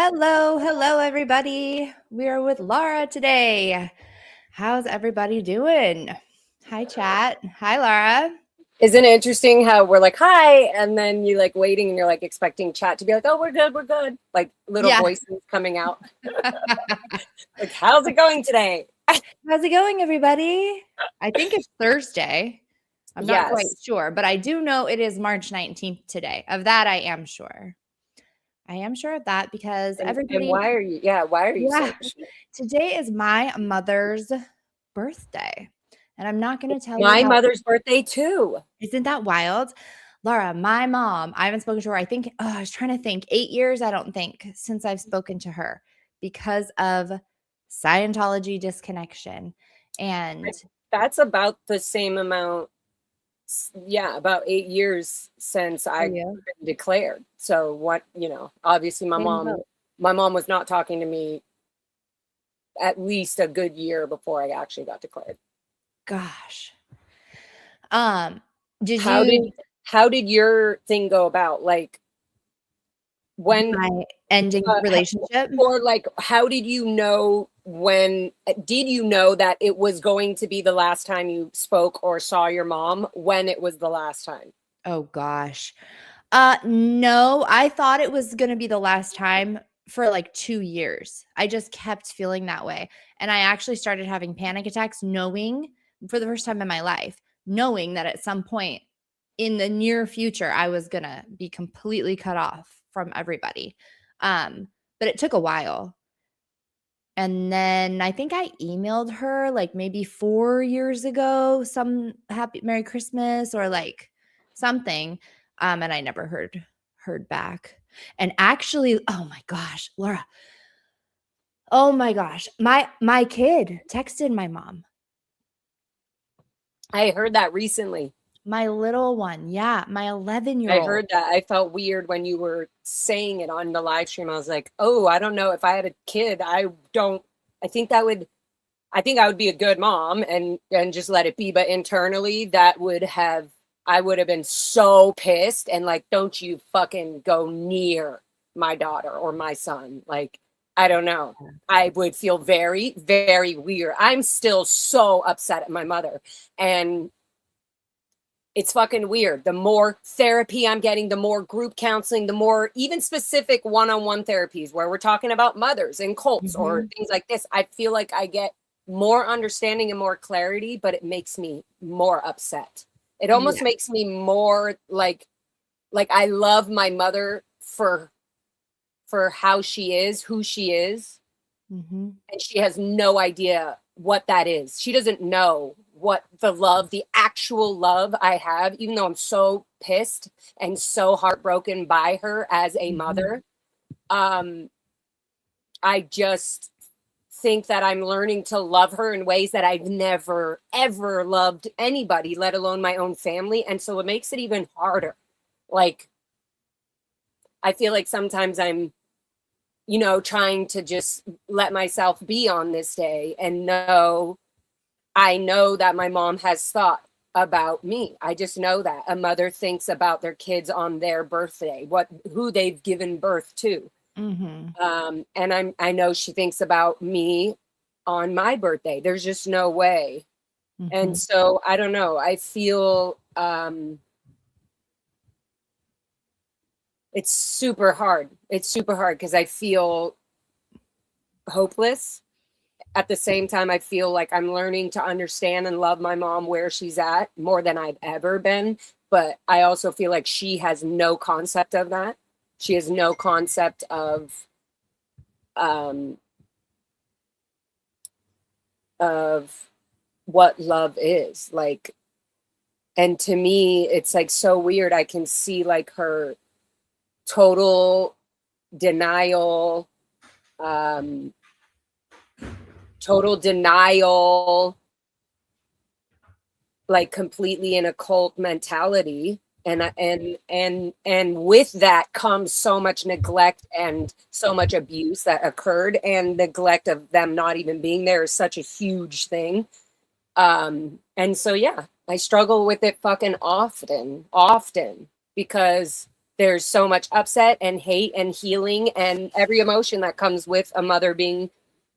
Hello, everybody. We are with Lara today. How's everybody doing? Hi, chat. Hi, Lara. Isn't it interesting how we're like, hi, and then you like waiting and you're like expecting chat to be like, oh, we're good. Like little Yeah. voices coming out. Like, how's it going today? How's it going, everybody? I think it's Thursday. I'm not quite Yes. sure, but I do know it is March 19th today. Of that, I am sure. I am sure of that because And everybody, why are you yeah, so sure? today is my mother's birthday. And I'm not going to tell you My how. mother's birthday too. Isn't that wild? Laura, my mom, I haven't spoken to her. I think, I was trying to think, 8 years, I don't think, since I've spoken to her because of Scientology disconnection. And That's about the same amount. Yeah, about 8 years since for I've you, been declared. So obviously same boat. my mom was not talking to me at least a good year before I actually got declared. Gosh. Um, did How you did how did your thing go about? Like when my ending uh, relationship? or like how did you know when did you know that it was going to be the last time you spoke or saw your mom when it was the last time? Oh gosh. No, I thought it was gonna be the last time for like 2 years. I just kept feeling that way, and I actually started having panic attacks knowing for the first time in my life, knowing that at some point in the near future, I was gonna be completely cut off from everybody. But it took a while, and then I think I emailed her, like, maybe 4 years ago, some happy merry Christmas or, like, something, and I never heard back. And actually oh my gosh, Laura, oh my gosh, my kid texted my mom. I heard that recently. My little one, yeah, my I 11-year-old. heard that. I felt weird when you were saying it on the live stream. I was like, "Oh, I don't know if I had a kid, I think I think I would be a good mom and just let it be, but internally I would have been so pissed and like, don't you fucking go near my daughter or my son. Like, I don't know. I would feel very, very weird. I'm still so upset at my mother. And it's fucking weird. The more therapy I'm getting, the more group counseling, the more even specific one-on-one therapies where we're talking about mothers and cults or Mhm. things like this, I feel like I get more understanding and more clarity, but it makes me more upset. It almost Yeah. makes me more like I love my mother for how she is, who she is, Mhm. and she has no idea what that is. She doesn't know what the actual love I have, even though I'm so pissed and so heartbroken by her as a Mhm. mother. Um, I just think that I'm learning to love her in ways that I've never, ever loved anybody, let alone my own family. And so it makes it even harder. Like, I feel like sometimes I'm trying to just let myself be on this day and I know that my mom has thought about me. I just know that a mother thinks about their kids on their birthday, who they've given birth to. Mhm. And I know she thinks about me on my birthday. There's just no way. And Mhm. so I don't know. I feel it's super hard. It's super hard because I feel hopeless. At the same time, I feel like I'm learning to understand and love my mom where she's at more than I've ever been. But I also feel like she has no concept of that. She has no concept um, of what love is like. And to me, it's like so weird. I can see like her total denial, um, total denial, like completely in a cult mentality, and with that comes so much neglect and so much abuse that occurred, and neglect of them not even being there is such a huge thing. And so yeah, I struggle with it fucking often because there's so much upset and hate and healing and every emotion that comes with a mother being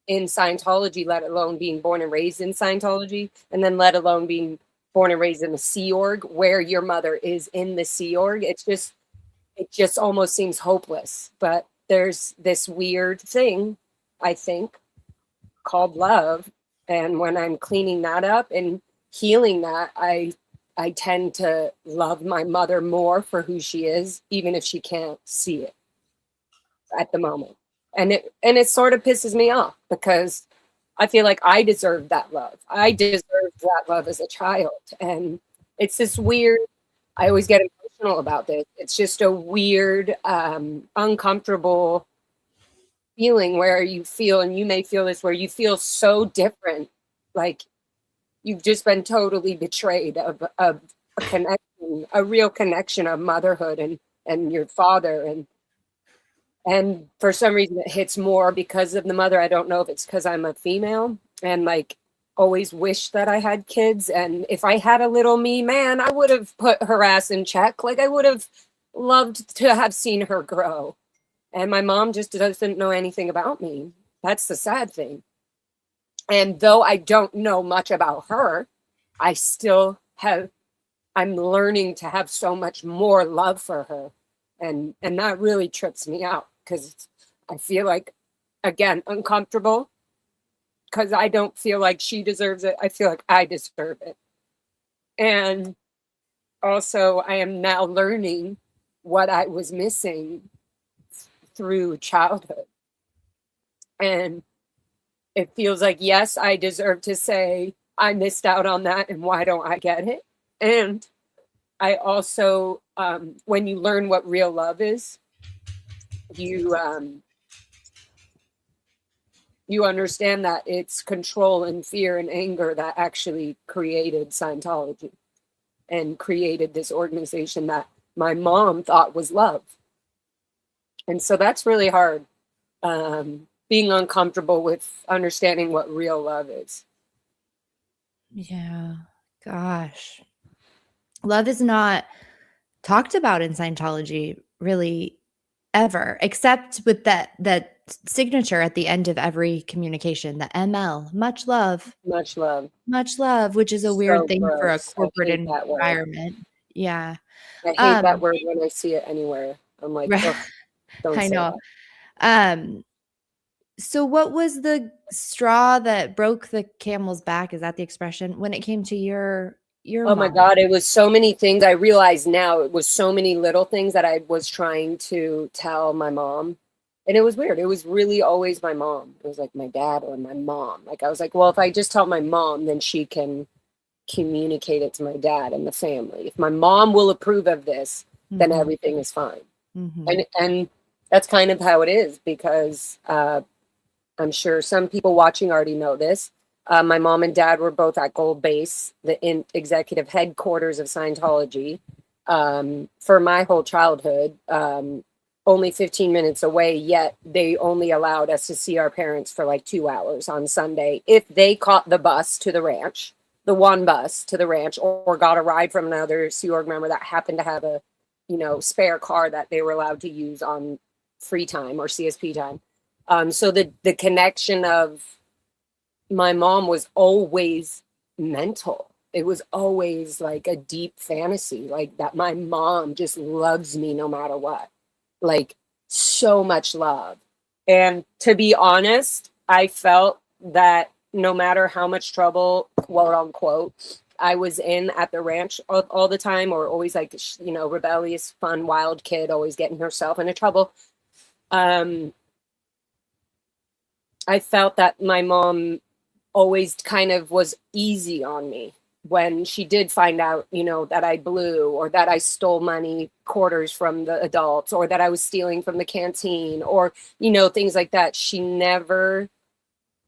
in Scientology, let alone being born and raised in Scientology, and then let alone being born and raised in the Sea Org, where your mother is in the Sea Org. It just almost seems hopeless. But there's this weird thing, I think, called love. And when I'm cleaning that up and healing that, I tend to love my mother more for who she is, even if she can't see it at the moment. And it sort of pisses me off because I feel like I deserve that love. I deserved that love as a child. And it's this weird, I always get emotional about this. It's just a weird, uncomfortable feeling where you feel, and you may feel this, where you feel so different. Like you've just been totally betrayed of a connection, a real connection of motherhood and your father. And for some reason it hits more because of the mother. I don't know if it's because I'm a female and like always wished that I had kids. And if I had a little me, man, I would have put her ass in check. Like I would have loved to have seen her grow. And my mom just doesn't know anything about me. That's the sad thing. And though I don't know much about her, I still I'm learning to have so much more love for her. And that really trips me out because I feel like, again, uncomfortable because I don't feel like she deserves it. I feel like I deserve it. And also I am now learning what I was missing through childhood. And it feels like, yes, I deserve to say I missed out on that and why don't I get it? And I also, when you learn what real love is, you understand that it's control and fear and anger that actually created Scientology and created this organization that my mom thought was love. And so that's really hard, being uncomfortable with understanding what real love is. Yeah. Gosh. Love is not talked about in Scientology really ever, except with that signature at the end of every communication, the ML, much love, Much love, which is a weird so thing for a gross. I corporate hate that word. environment. Yeah. I hate that word when I see it anywhere. I'm like, Right. ugh, don't I say know. that. So what was the straw that broke the camel's back? Is that the expression when it came to your Oh my mom? God, it was so many things. I realize now it was so many little things that I was trying to tell my mom. And it was weird. It was really always my mom. It was like my dad or my mom. Like I was like, well, if I just tell my mom, then she can communicate it to my dad and the family. If my mom will approve of this, then Mhm. everything is fine. Mhm. And that's kind of how it is because I'm sure some people watching already know this. My mom and dad were both at Gold Base, the executive headquarters of Scientology, for my whole childhood, only 15 minutes away, yet they only allowed us to see our parents for like 2 hours on Sunday if they caught the bus to the ranch, the one bus to the ranch, or got a ride from another Sea Org member that happened to have a, spare car that they were allowed to use on free time or CSP time. So the connection of my mom was always mental. It was always like a deep fantasy, like that my mom just loves me no matter what, like so much love. And to be honest, I felt that no matter how much trouble, quote unquote, I was in at the ranch all the time, or always like, rebellious, fun, wild kid, always getting herself into trouble. I felt that my mom always kind of was easy on me when she did find out, that I blew or that I stole money, quarters from the adults, or that I was stealing from the canteen, or, things like that.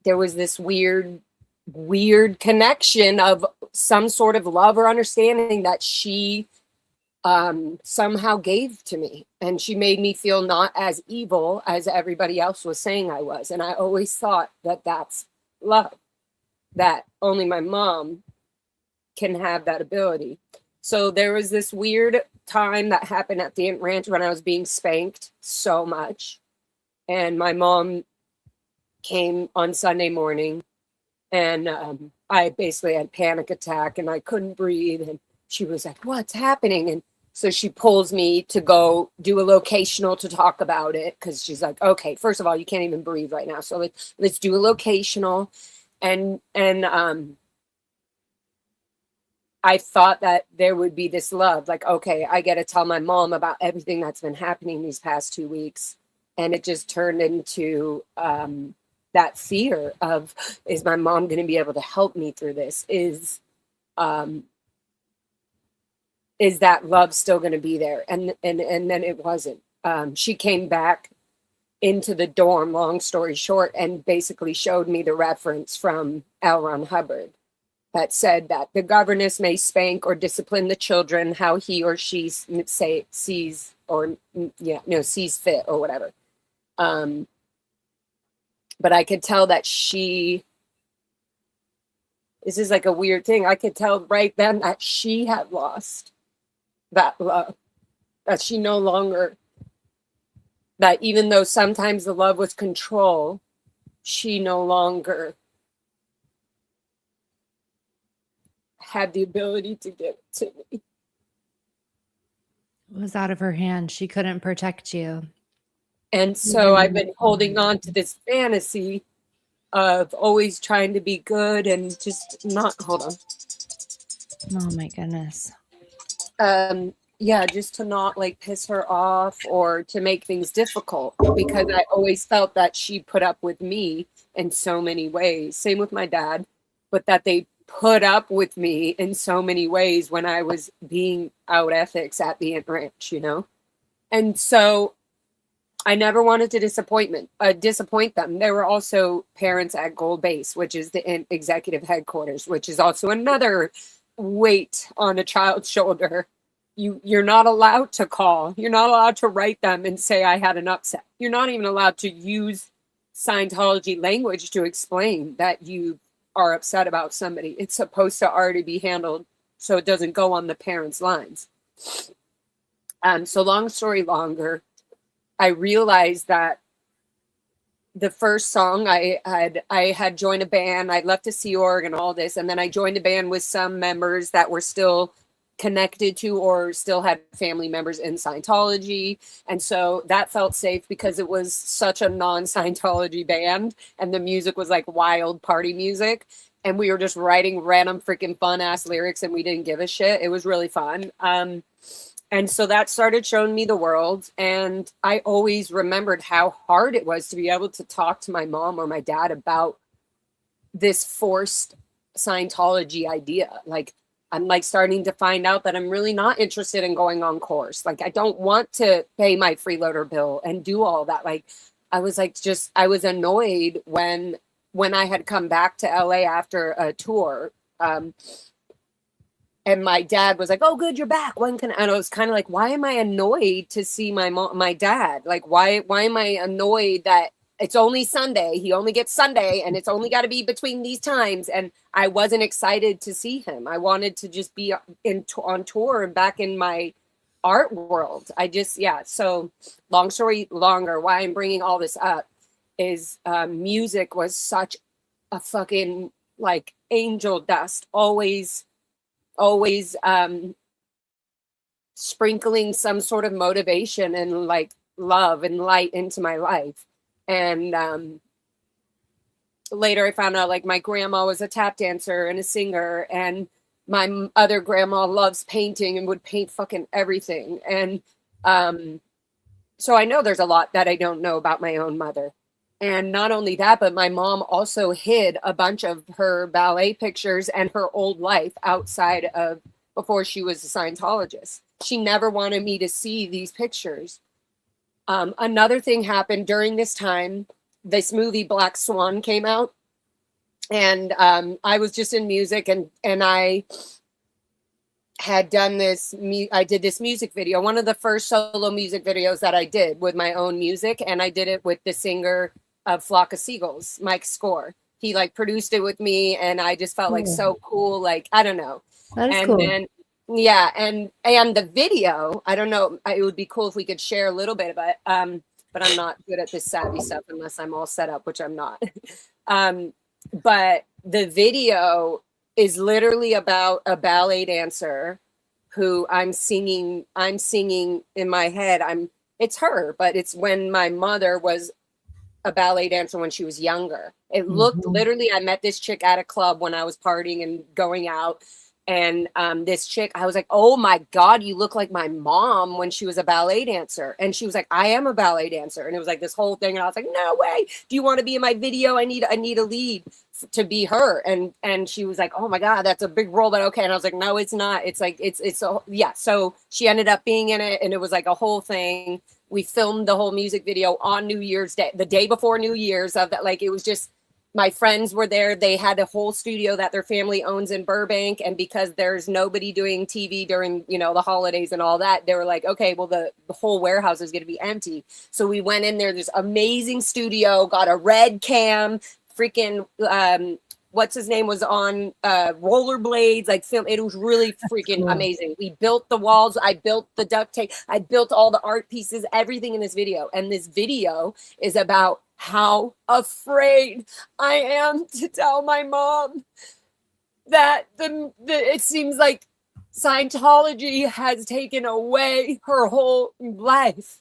There was this weird connection of some sort of love or understanding that she somehow gave to me, and she made me feel not as evil as everybody else was saying I was. And I always thought that that's love, that only my mom can have that ability. So there was this weird time that happened at the Ant Ranch when I was being spanked so much. And my mom came on Sunday morning, and I basically had a panic attack and I couldn't breathe. And she was like, "What's happening?" And so she pulls me to go do a locational to talk about it, because she's like, "Okay, first of all, you can't even breathe right now, so let's do a locational." And I thought that there would be this love, like, okay, I got to tell my mom about everything that's been happening these past 2 weeks. And it just turned into that fear of, is my mom going to be able to help me through this? Is that love still going to be there? And then it wasn't. She came back into the dorm, long story short, and basically showed me the reference from L. Ron Hubbard that said that the governess may spank or discipline the children how he or she sees fit or whatever. But I could tell that this is like a weird thing. I could tell right then that she had lost that love, that she no longer, that even though sometimes the love was control, she no longer had the ability to give it to me. It was out of her hand. She couldn't protect you. And so I've been holding on to this fantasy of always trying to be good and just not, hold on. Oh my goodness. Yeah, just to not like piss her off or to make things difficult, because I always felt that she put up with me in so many ways. Same with my dad, but that they put up with me in so many ways when I was being out ethics at the Ant Ranch, And so I never wanted to disappoint them. There were also parents at Gold Base, which is the executive headquarters, which is also another weight on a child's shoulder. You're not allowed to call. You're not allowed to write them and say, "I had an upset." You're not even allowed to use Scientology language to explain that you are upset about somebody. It's supposed to already be handled so it doesn't go on the parents' lines. So long story longer, I realized that the first song I had joined a band. I'd left the Sea Org and all this, and then I joined a band with some members that were still connected to or still had family members in Scientology. And so that felt safe because it was such a non-Scientology band and the music was like wild party music. And we were just writing random freaking fun ass lyrics and we didn't give a shit. It was really fun. And so that started showing me the world. And I always remembered how hard it was to be able to talk to my mom or my dad about this forced Scientology idea. Like, I'm like starting to find out that I'm really not interested in going on course. Like, I don't want to pay my freeloader bill and do all that. Like, I was annoyed when I had come back to LA after a tour. And my dad was like, "Oh, good, you're back. When can?" And I was kind of like, why am I annoyed to see my dad? Like, why am I annoyed that it's only Sunday? He only gets Sunday, and it's only got to be between these times. And I wasn't excited to see him. I wanted to just be on tour and back in my art world. So long story longer, why I'm bringing all this up is music was such a fucking like angel dust, always sprinkling some sort of motivation and like love and light into my life. And later I found out like my grandma was a tap dancer and a singer, and my other grandma loves painting and would paint fucking everything. And so I know there's a lot that I don't know about my own mother. And not only that, but my mom also hid a bunch of her ballet pictures and her old life outside of before she was a Scientologist. She never wanted me to see these pictures. Another thing happened during this time. This movie Black Swan came out, and I was just in music, and I had done this. I did this music video, one of the first solo music videos that I did with my own music, and I did it with the singer of Flock of Seagulls, Mike Score. He like produced it with me, and I just felt like so cool. Like, I don't know. That is and cool. then Yeah, and the video, I don't know, it would be cool if we could share a little bit of it. But I'm not good at this savvy stuff unless I'm all set up, which I'm not. But the video is literally about a ballet dancer who I'm singing in my head. It's her, but it's when my mother was a ballet dancer when she was younger. It looked literally, I met this chick at a club when I was partying and going out. And this chick, I was like, oh my God, you look like my mom when she was a ballet dancer. And she was like, I am a ballet dancer. And it was like this whole thing. And I was like, no way. Do you want to be in my video? I need a lead to be her. And she was like, oh my God, that's a big role, but okay. And I was like, no, it's not. It's like, yeah. So she ended up being in it, and it was like a whole thing. We filmed the whole music video on New Year's Day, the day before New Year's of that. Like, it was just, my friends were there. They had a whole studio that their family owns in Burbank. And because there's nobody doing TV during, the holidays and all that, they were like, okay, well, the whole warehouse is going to be empty. So we went in there, this amazing studio, got a red cam, freaking, what's his name was on rollerblades, like film. It was really freaking amazing. We built the walls. I built the duct tape. I built all the art pieces, everything in this video. And this video is about how afraid I am to tell my mom that it seems like Scientology has taken away her whole life.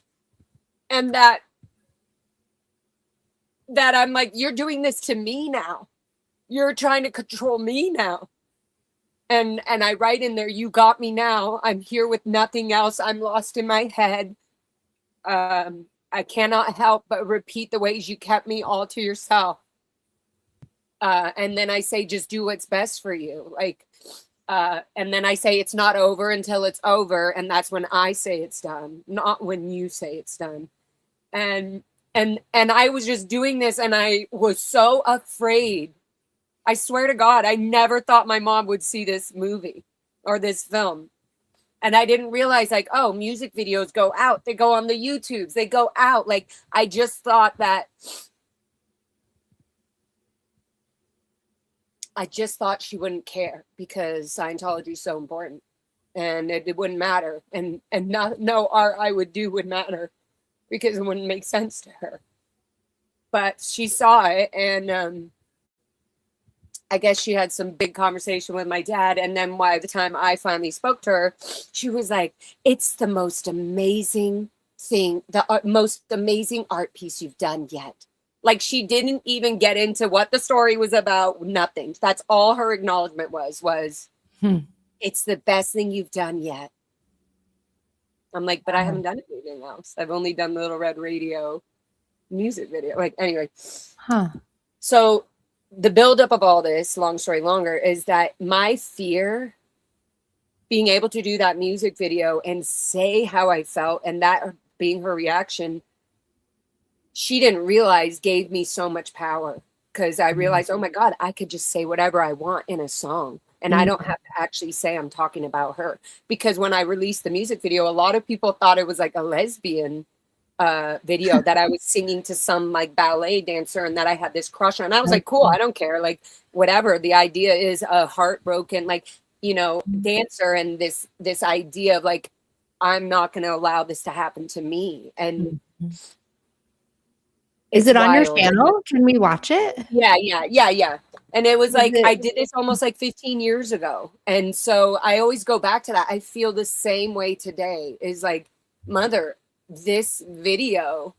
And that I'm like, you're doing this to me now. You're trying to control me now. And I write in there, you got me now. I'm here with nothing else. I'm lost in my head. I cannot help but repeat the ways you kept me all to yourself. And then I say, just do what's best for you. Like, and then I say, it's not over until it's over. And that's when I say it's done, not when you say it's done. And I was just doing this, and I was so afraid. I swear to God, I never thought my mom would see this movie or this film. And I didn't realize, like, oh, music videos go out. They go on the YouTubes. They go out. Like, I just thought she wouldn't care because Scientology is so important, and it wouldn't matter. And no art I would do would matter because it wouldn't make sense to her. But she saw it, and I guess she had some big conversation with my dad. And then by the time I finally spoke to her, she was like, it's the most amazing thing, most amazing art piece you've done yet. Like, she didn't even get into what the story was about, nothing. That's all her acknowledgement was it's the best thing you've done yet. I'm like, but I haven't done anything else. I've only done the Little Red Radio music video. Like, anyway. So the buildup of all this, long story longer, is that my fear, being able to do that music video and say how I felt, and that being her reaction, she didn't realize gave me so much power, because I realized, oh my God, I could just say whatever I want in a song. And I don't have to actually say I'm talking about her. Because when I released the music video, a lot of people thought it was like a lesbian video that I was singing to some like ballet dancer and that I had this crush on. And I was like, cool, I don't care. Like, whatever. The idea is a heartbroken, like, dancer, and this idea of like, I'm not going to allow this to happen to me. And is it on your channel? Can we watch it? Yeah. And it was like, I did this almost like 15 years ago. And so I always go back to that. I feel the same way today. Is like, mother, this video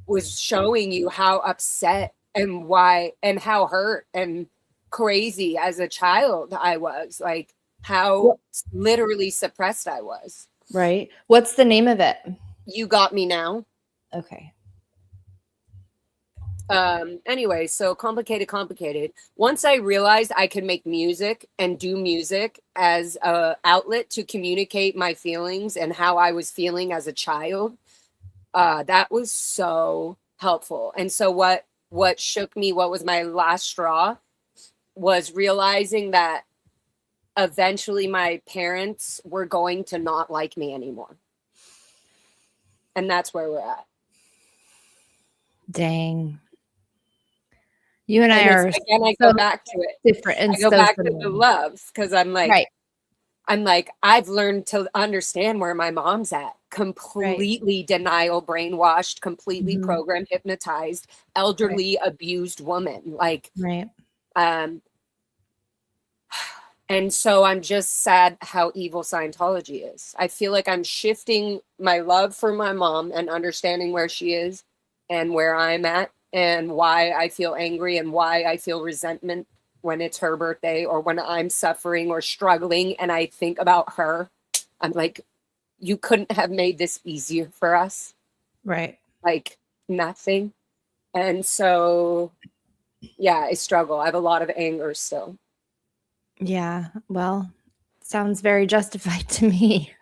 was showing you how upset and why and how hurt and crazy as a child I was, like how literally suppressed I was. Right. What's the name of it? You Got Me Now. Okay. Anyway, so complicated. Once I realized I could make music and do music as a outlet to communicate my feelings and how I was feeling as a child, that was so helpful. And so what shook me, what was my last straw, was realizing that eventually my parents were going to not like me anymore. And that's where we're at. Dang. You and I are again, I go back to it. Different. And I go back to the love, because I'm like, right. I'm like, I've learned to understand where my mom's at. Completely denial, brainwashed, completely programmed, hypnotized, elderly, abused woman. Like, and so I'm just sad how evil Scientology is. I feel like I'm shifting my love for my mom and understanding where she is and where I'm at and why I feel angry and why I feel resentment when it's her birthday or when I'm suffering or struggling and I think about her. I'm like, you couldn't have made this easier for us. Right. Like nothing. And so, yeah, I struggle. I have a lot of anger still. Yeah. Well, sounds very justified to me.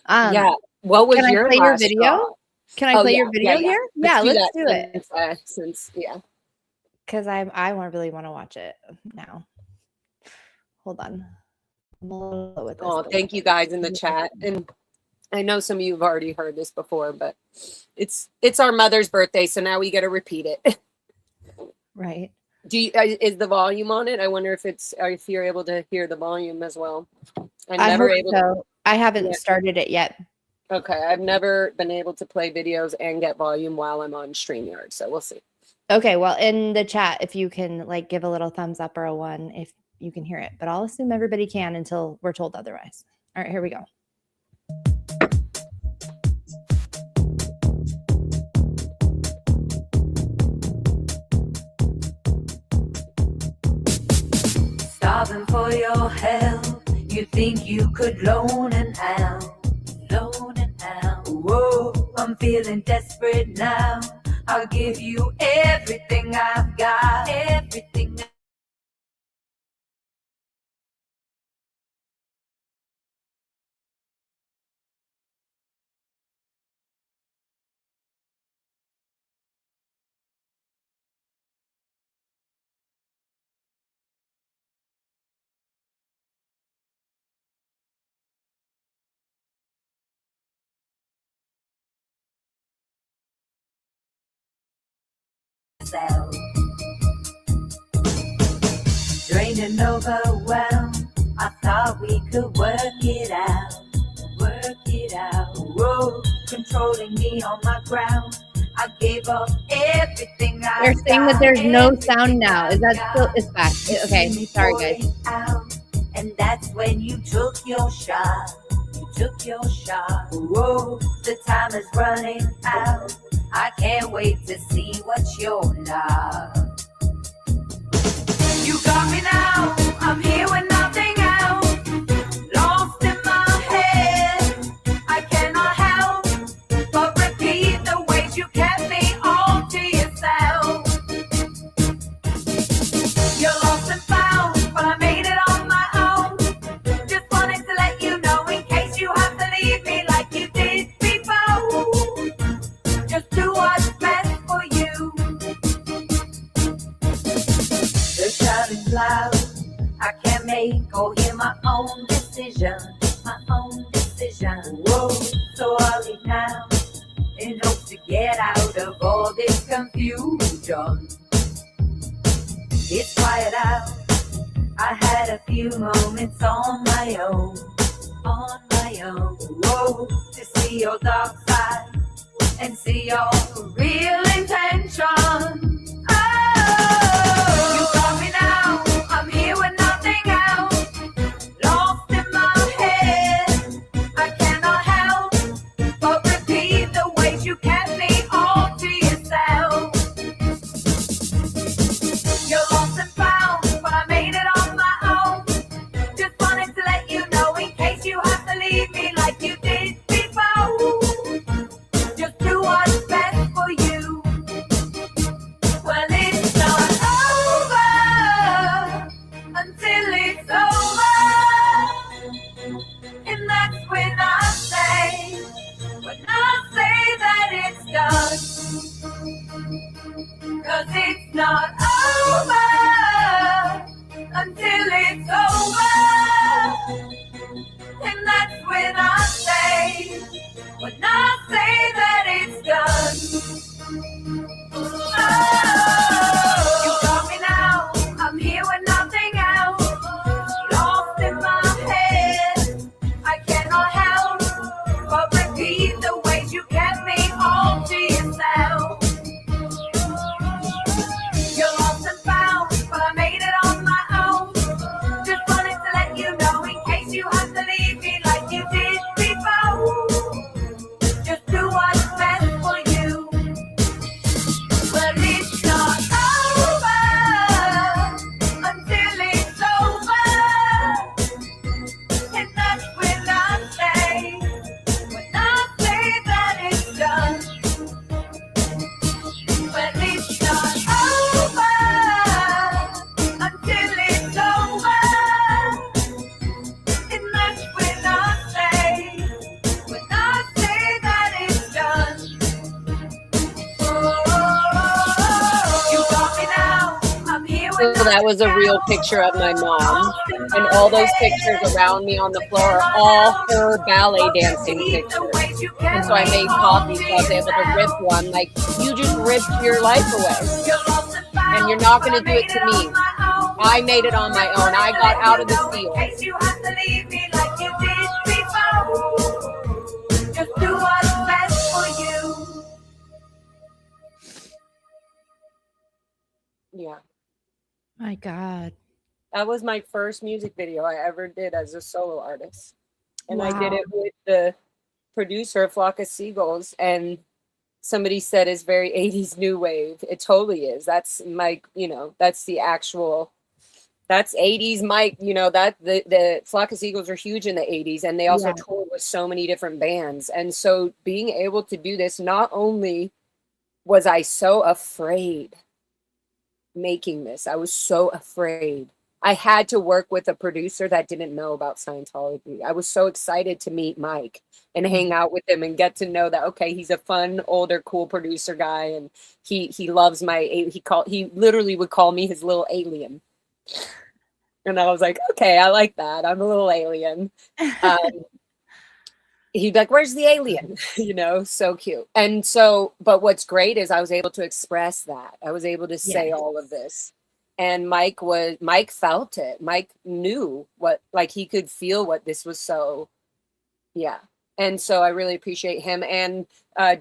Yeah. What was your play last your video? straw? Can I play your video here? Let's do it. Since Because I really want to watch it now. Hold on. Oh, thank you guys in the chat. And I know some of you have already heard this before, but it's our mother's birthday, so now we got to repeat it. Right. Is the volume on it? I wonder if you're able to hear the volume as well. I haven't started it yet. Okay, I've never been able to play videos and get volume while I'm on StreamYard, so we'll see. Okay, well, in the chat, if you can like give a little thumbs up or a 1 if you can hear it, but I'll assume everybody can until we're told otherwise. All right, here we go. Starving for your help, you think you could loan an out. Whoa, I'm feeling desperate now. I'll give you everything I've got, everything. Drained and overwhelmed, I thought we could work it out. Whoa, controlling me on my ground. I gave up everything They're saying that there's no sound now. Is that still? It's back. Okay, sorry guys. And that's when you took your shot. Whoa, the time is running out. I can't wait to see what you're like. You got me now, I'm here with nothing else. Lost in my head, I cannot help but repeat the ways you kept me all to yourself. You're lost and found, but I made it on my own. Just wanted to let you know in case you have to leave me like you did before. Just do what's best for you. The crowd is loud, I can't make or hear my own decision. Whoa, so I'll leave now in hopes to get out of all this confusion. It's quiet out, I had a few moments on my own. Whoa, to see your dark side and see your real intention. You got me now, I'm here with nothing else. Lost in my head, I cannot help but repeat the ways you kept me all to yourself. You're lost and found, but I made it on my own. Just wanted to let you know in case you have to leave me like you did before. Just do what's best for you. that was a real picture of my mom. And all those pictures around me on the floor are all her ballet dancing pictures. And so I made copies, so I was able to rip one. Like, you just ripped your life away. And you're not going to do it to me. I made it on my own. I got out of the field. Just do what's best for you. Yeah. My God. That was my first music video I ever did as a solo artist. And I did Wow. it with the producer of Flock of Seagulls. And somebody said it's very 80s new wave. It totally is. That's my, that's the actual, that's 80s Mike, that the Flock of Seagulls are huge in the 80s. And they also toured with so many different bands. And so being able to do this, not only was I so afraid making this, I was so afraid. I had to work with a producer that didn't know about Scientology. I was so excited to meet Mike and hang out with him and get to know that, okay, he's a fun, older, cool producer guy. And he loves he literally would call me his little alien. And I was like, okay, I like that. I'm a little alien. He'd be like, where's the alien? So cute. And so, but what's great is I was able to express that. I was able to say all of this. And Mike felt it. Mike knew he could feel what this was. So, yeah. And so I really appreciate him and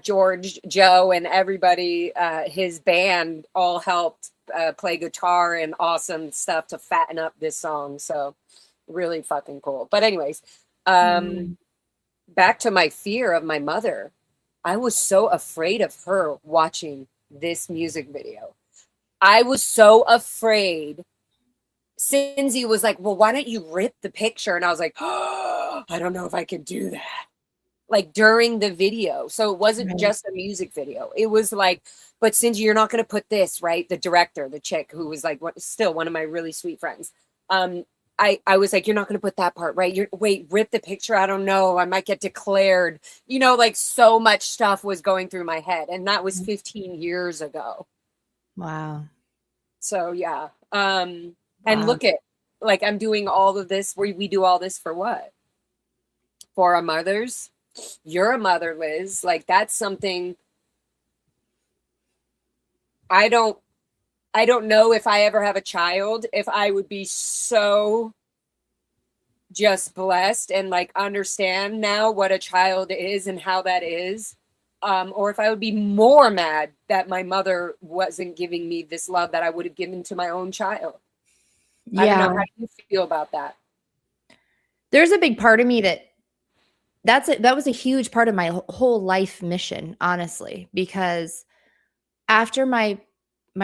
George, Joe, and everybody, his band all helped play guitar and awesome stuff to fatten up this song. So really fucking cool. But anyways, back to my fear of my mother. I was so afraid of her watching this music video. I was so afraid. Cindy was like, well, why don't you rip the picture? And I was like, oh, I don't know if I can do that. Like during the video. So it wasn't just a music video. It was like, but Cindy, you're not going to put this, right? The director, the chick who was like, still one of my really sweet friends. I was like, you're not going to put that part, right? Rip the picture. I don't know. I might get declared, like so much stuff was going through my head. And that was 15 years ago. Wow. So yeah. And look at, like, I'm doing all of this. We do all this for what? For our mothers. You're a mother, Liz. Like, that's something I don't know if I ever have a child, if I would be so just blessed and like understand now what a child is and how that is. Or if I would be more mad that my mother wasn't giving me this love that I would have given to my own child. Yeah. I don't know. How do you feel about that? There's a big part of me that was a huge part of my whole life mission, honestly, because after my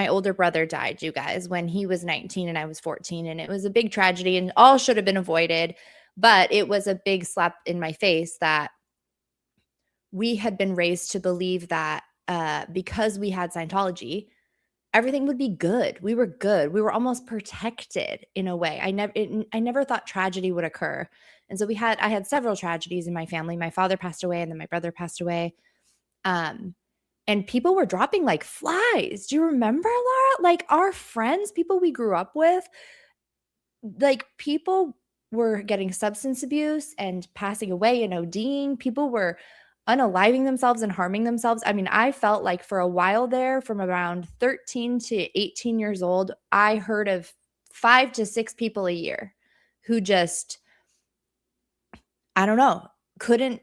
older brother died, you guys, when he was 19 and I was 14, and it was a big tragedy and all should have been avoided, but it was a big slap in my face that we had been raised to believe that because we had Scientology, everything would be good. We were good. We were almost protected in a way. I never thought tragedy would occur. And so I had several tragedies in my family. My father passed away and then my brother passed away. And people were dropping like flies. Do you remember, Lara? Like our friends, people we grew up with, like people were getting substance abuse and passing away and ODing. People were unaliving themselves and harming themselves. I mean, I felt like for a while there, from around 13 to 18 years old, I heard of 5 to 6 people a year who just, I don't know, couldn't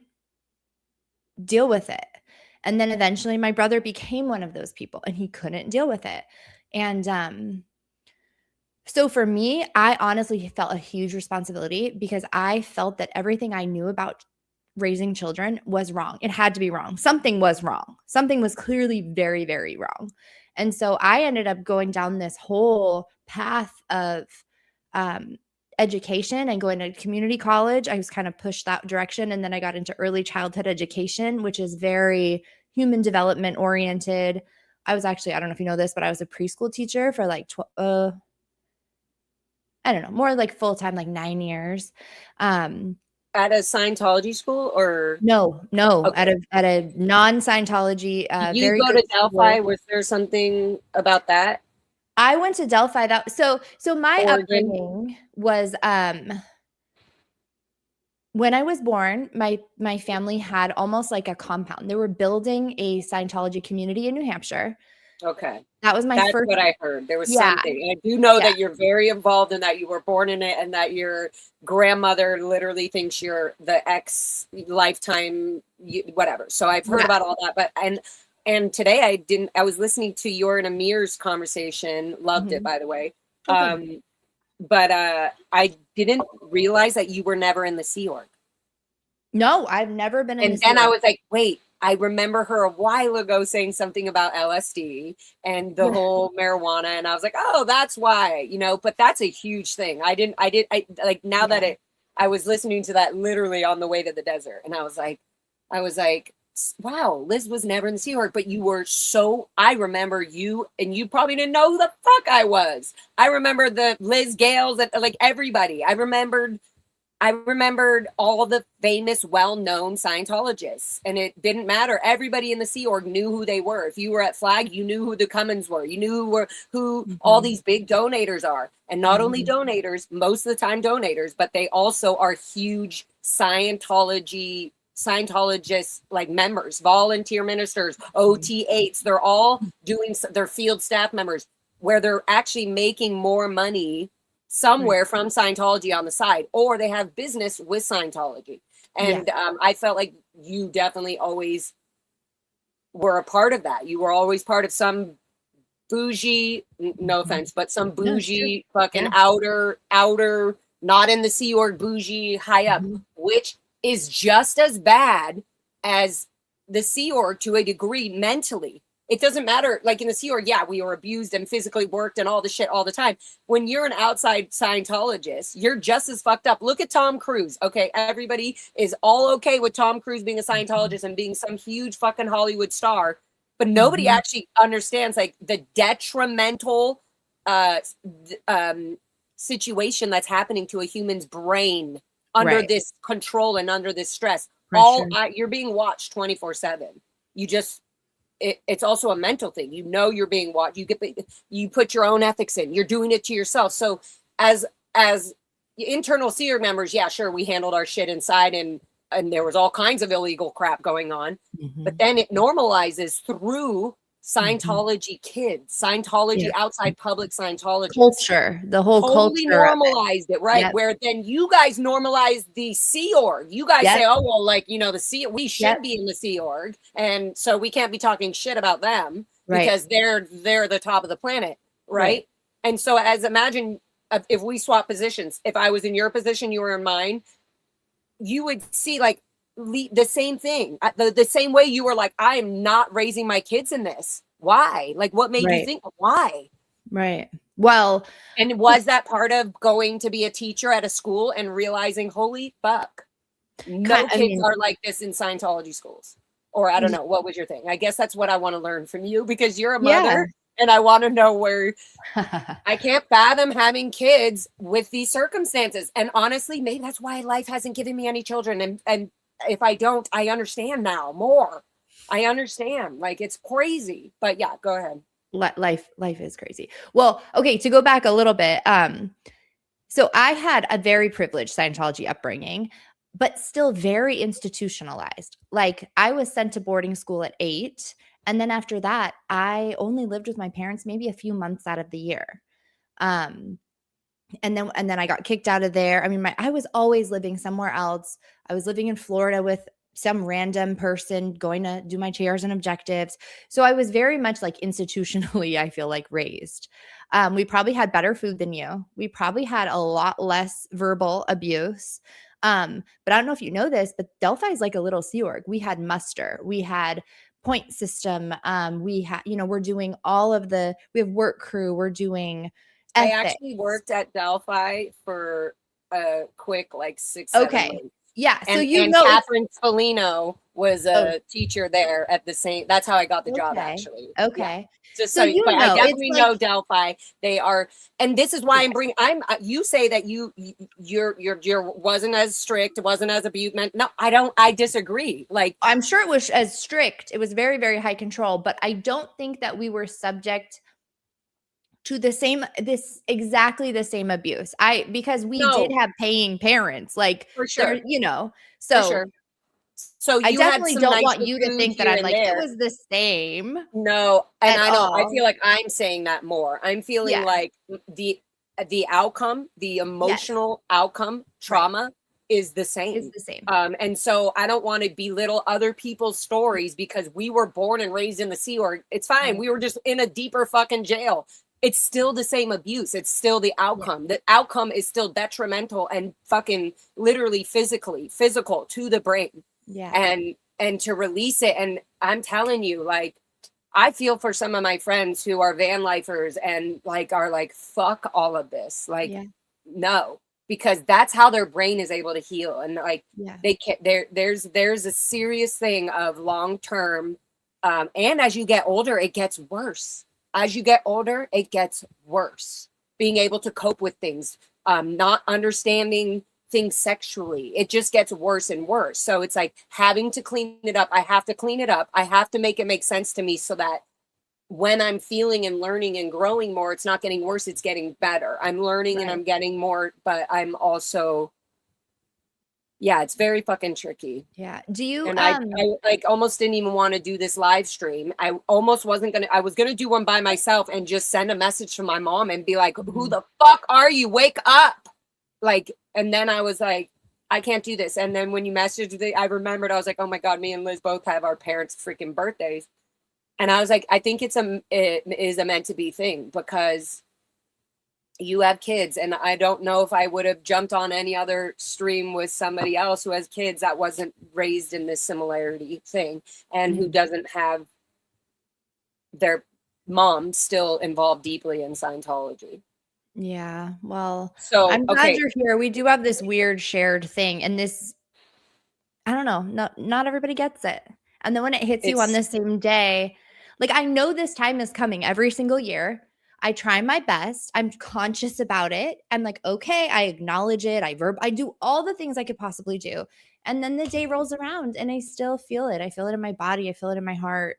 deal with it. And then eventually my brother became one of those people and he couldn't deal with it. And so for me, I honestly felt a huge responsibility because I felt that everything I knew about raising children was wrong. It had to be wrong. Something was wrong. Something was clearly very, very wrong. And so I ended up going down this whole path of education and going to community college. I was kind of pushed that direction. And then I got into early childhood education, which is very human development oriented. I was actually, I don't know if you know this, but I was a preschool teacher for like, I don't know, more like full-time, like 9 years. At a Scientology school or? No, Okay. at a non-Scientology. Did you go to Delphi? Was there something about that? I went to Delphi. So my Oregon. upbringing was when I was born, my family had almost like a compound. They were building a Scientology community in New Hampshire. Okay. That was my That's first. what I heard. There was Yeah. something. And I do know Yeah. that you're very involved in that. You were born in it, and that your grandmother literally thinks you're the ex lifetime, whatever. So I've heard Yeah. about all that. But and today I was listening to your and Amir's conversation. Loved it, Mhm. by the way. Okay. But I didn't realize that you were never in the Sea Org. No, I've never been in And this. then I was like, wait, I remember her a while ago saying something about LSD and the whole marijuana. And I was like, oh, that's why, but that's a huge thing. I like now that I was listening to that literally on the way to the desert. And I was like, wow, Liz was never in the Sea Org, but you were I remember you, and you probably didn't know who the fuck I was. I remember the Liz Gales, that like everybody. I remembered all the famous, well-known Scientologists, and it didn't matter. Everybody in the Sea Org knew who they were. If you were at Flag, you knew who the Cummins were. You knew who all these big donators are, and not only donators, most of the time donators, but they also are huge Scientologist like members, volunteer ministers, OT8s. They're all they're field staff members where they're actually making more money somewhere from Scientology on the side, or they have business with Scientology. And I felt like you definitely always were a part of that. You were always part of some bougie, no offense, but some bougie fucking outer, not in the Sea Org bougie high up, which is just as bad as the Sea Org to a degree mentally. It doesn't matter. Like in the Sea Org, we were abused and physically worked and all the shit all the time. When you're an outside Scientologist, you're just as fucked up. Look at Tom Cruise. Okay, everybody is all okay with Tom Cruise being a Scientologist and being some huge fucking Hollywood star, but nobody actually understands like the detrimental situation that's happening to a human's brain under this control and under this stress. You're being watched 24/7. You just it's also a mental thing. You're being watched. You put your own ethics in. You're doing it to yourself. So as internal Sea Org members, sure, we handled our shit inside, and there was all kinds of illegal crap going on. But then it normalizes through Scientology kids, Scientology outside public Scientology culture, the whole totally culture normalized it, right? Where then you guys normalize the Sea Org. You guys say, oh well, like the Sea, we should be in the Sea Org, and so we can't be talking shit about them because they're the top of the planet, right? And so imagine if we swap positions. If I was in your position, you were in mine, you would see like the same thing, the same way you were like, I am not raising my kids in this. Why? Like, what made you think why? Right. Well, and was that part of going to be a teacher at a school and realizing, holy fuck, no kids are like this in Scientology schools? Or I don't know, what was your thing? I guess that's what I want to learn from you, because you're a mother and I want to know where I can't fathom having kids with these circumstances. And honestly, maybe that's why life hasn't given me any children. And if I don't, I understand now more. I understand. Like, it's crazy. But yeah, go ahead. Life is crazy. Well, okay, to go back a little bit. So I had a very privileged Scientology upbringing, but still very institutionalized. Like, I was sent to boarding school at 8. And then after that, I only lived with my parents maybe a few months out of the year. And then I got kicked out of there. I mean, I was always living somewhere else. I was living in Florida with some random person, going to do my chairs and objectives. So I was very much like institutionally, I feel like, raised. We probably had better food than you. We probably had a lot less verbal abuse. But I don't know if you know this, but Delphi is like a little Sea Org. We had muster. We had point system. We had, we're doing we have work crew. We're doing ethics. I actually worked at Delphi for a quick 6-7 months. Yeah. So and Catherine Spalino was a teacher there at the same. That's how I got the job, actually. Okay. Yeah. Just so but I definitely know Delphi. They are, and this is why you say that you're wasn't as strict, wasn't as abusement. No, I don't. I disagree. Like, I'm sure it was as strict. It was very, very high control, but I don't think that we were subject to exactly the same abuse. Because we No. did have paying parents, like For sure. for For so sure. So I you had definitely some don't nicer want you to food think that here I'm and like, it there. was the same No, and at I know. I all. feel like I'm saying that more. I'm feeling Yeah. like the outcome, the emotional outcome, trauma is the Is same. the same. And so I don't want to belittle other people's stories because we were born and raised in the Sea Org. It's fine. Right. We were just in a deeper fucking jail. It's still the same abuse. It's still the outcome. The outcome is still detrimental and fucking literally physical to the brain. Yeah. And to release it. And I'm telling you, like, I feel for some of my friends who are van lifers and like are like, fuck all of this. Like, no, because that's how their brain is able to heal. And like they can't there's a serious thing of long term. And as you get older, it gets worse. As you get older, it gets worse. Being able to cope with things, not understanding things sexually, it just gets worse and worse. So it's like having to clean it up. I have to clean it up. I have to make it make sense to me so that when I'm feeling and learning and growing more, it's not getting worse, it's getting better. I'm learning and I'm getting more, but I'm also, it's very fucking tricky. Yeah. Do you and I like almost didn't even want to do this live stream. I almost wasn't gonna, I was gonna do one by myself and just send a message to my mom and be like, who the fuck are you? Wake up. Like, and then I was like, I can't do this. And then when you messaged me, I remembered, I was like, oh my God, me and Liz both have our parents' freaking birthdays. And I was like, I think it is a meant to be thing because you have kids. And I don't know if I would have jumped on any other stream with somebody else who has kids that wasn't raised in this similarity thing and who doesn't have their mom still involved deeply in Scientology. Yeah. Well, so I'm glad you're here. We do have this weird shared thing. And this, I don't know, not everybody gets it. And then when it hits you on the same day, like I know this time is coming every single year. I try my best. I'm conscious about it. I'm like, okay, I acknowledge it. I do all the things I could possibly do. And then the day rolls around and I still feel it. I feel it in my body. I feel it in my heart.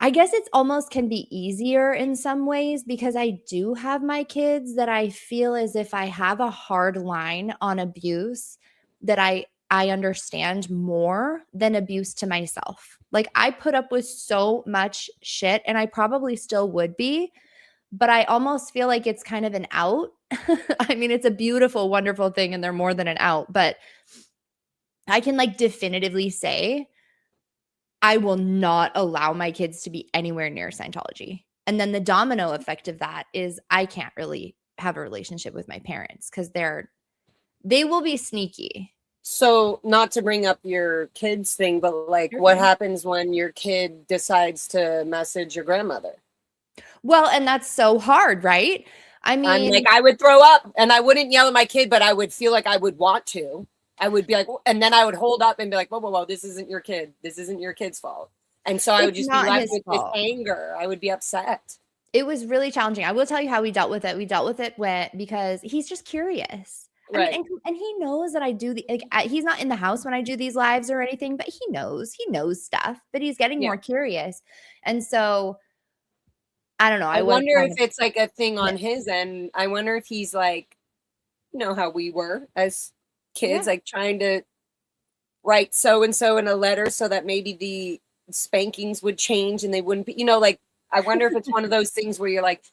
I guess it's almost can be easier in some ways because I do have my kids that I feel as if I have a hard line on abuse that I understand more than abuse to myself. Like I put up with so much shit and I probably still would be, but I almost feel like it's kind of an out. I mean, it's a beautiful, wonderful thing and they're more than an out, but I can like definitively say I will not allow my kids to be anywhere near Scientology. And then the domino effect of that is I can't really have a relationship with my parents because they will be sneaky. So not to bring up your kids thing, but like what happens when your kid decides to message your grandmother? Well, and that's so hard, right? I mean, I'm like, I would throw up and I wouldn't yell at my kid, but I would feel like I would want to. I would be like, and then I would hold up and be like, whoa, this isn't your kid. This isn't your kid's fault. And so I would just be left with this anger. I would be upset. It was really challenging. I will tell you how we dealt with it. We dealt with it because he's just curious. I mean, and he knows that I do he's not in the house when I do these lives or anything, but he knows stuff, but he's getting more curious. And so I don't know. I wonder if it's like a thing on his end. I wonder if he's like, you know, how we were as kids, like trying to write so-and-so in a letter so that maybe the spankings would change and they wouldn't be, you know, like, I wonder if it's one of those things where you're like,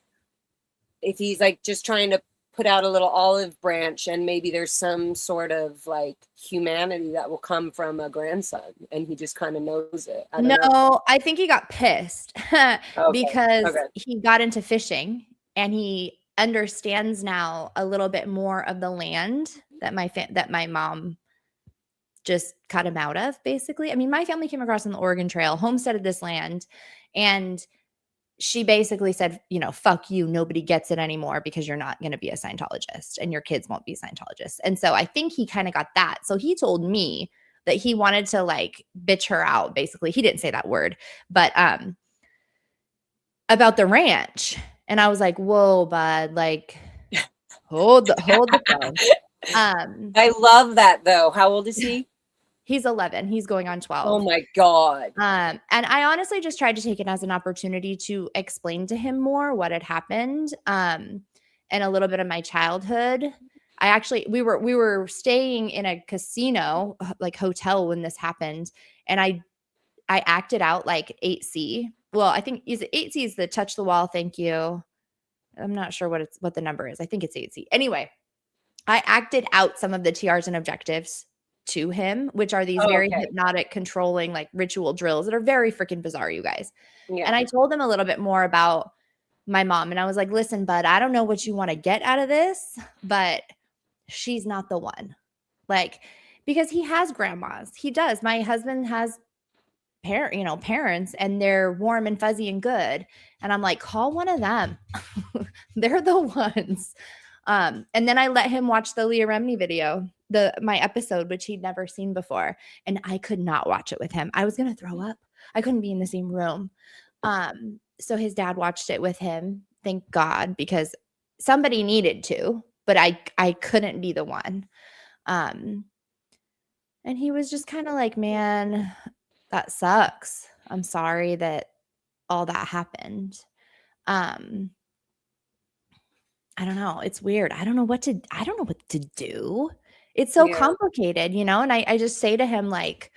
if he's like just trying to put out a little olive branch and maybe there's some sort of like humanity that will come from a grandson and he just kind of knows it. I don't know. I think he got pissed because he got into fishing and he understands now a little bit more of the land that my mom just cut him out of, basically. I mean, my family came across on the Oregon Trail, homesteaded this land, and she basically said, you know, fuck you, nobody gets it anymore because you're not going to be a Scientologist and your kids won't be Scientologists. And so I think he kind of got that. So he told me that he wanted to like bitch her out, basically. He didn't say that word, but about the ranch. And I was like, whoa, bud, like hold the phone. I love that though. How old is he? He's 11. He's going on 12. Oh my God. And I honestly just tried to take it as an opportunity to explain to him more what had happened, and a little bit of my childhood. We were staying in a casino, like hotel, when this happened, and I acted out like 8C. Well, I think 8C is the touch the wall, thank you. I'm not sure what the number is. I think it's 8C. Anyway, I acted out some of the TRs and objectives to him, which are these very hypnotic, controlling, like ritual drills that are very freaking bizarre, you guys. Yeah. And I told him a little bit more about my mom. And I was like, listen, bud, I don't know what you want to get out of this, but she's not the one. Like, because he has grandmas. He does. My husband has parents, and they're warm and fuzzy and good. And I'm like, call one of them. They're the ones. And then I let him watch the Leah Remini video, my episode, which he'd never seen before. And I could not watch it with him. I was going to throw up. I couldn't be in the same room. So his dad watched it with him. Thank God, because somebody needed to, but I couldn't be the one. And he was just kind of like, man, that sucks. I'm sorry that all that happened. I don't know. It's weird. I don't know what to do. It's so complicated, and I just say to him, like,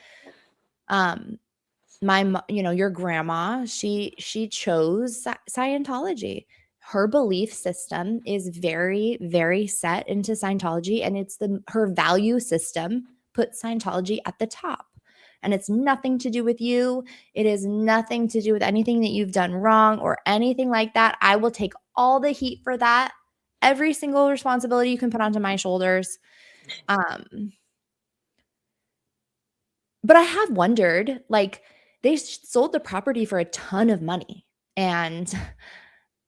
your grandma, she chose Scientology. Her belief system is very, very set into Scientology, and it's her value system puts Scientology at the top. And it's nothing to do with you. It is nothing to do with anything that you've done wrong or anything like that. I will take all the heat for that. Every single responsibility you can put onto my shoulders. But I have wondered, like, they sold the property for a ton of money. And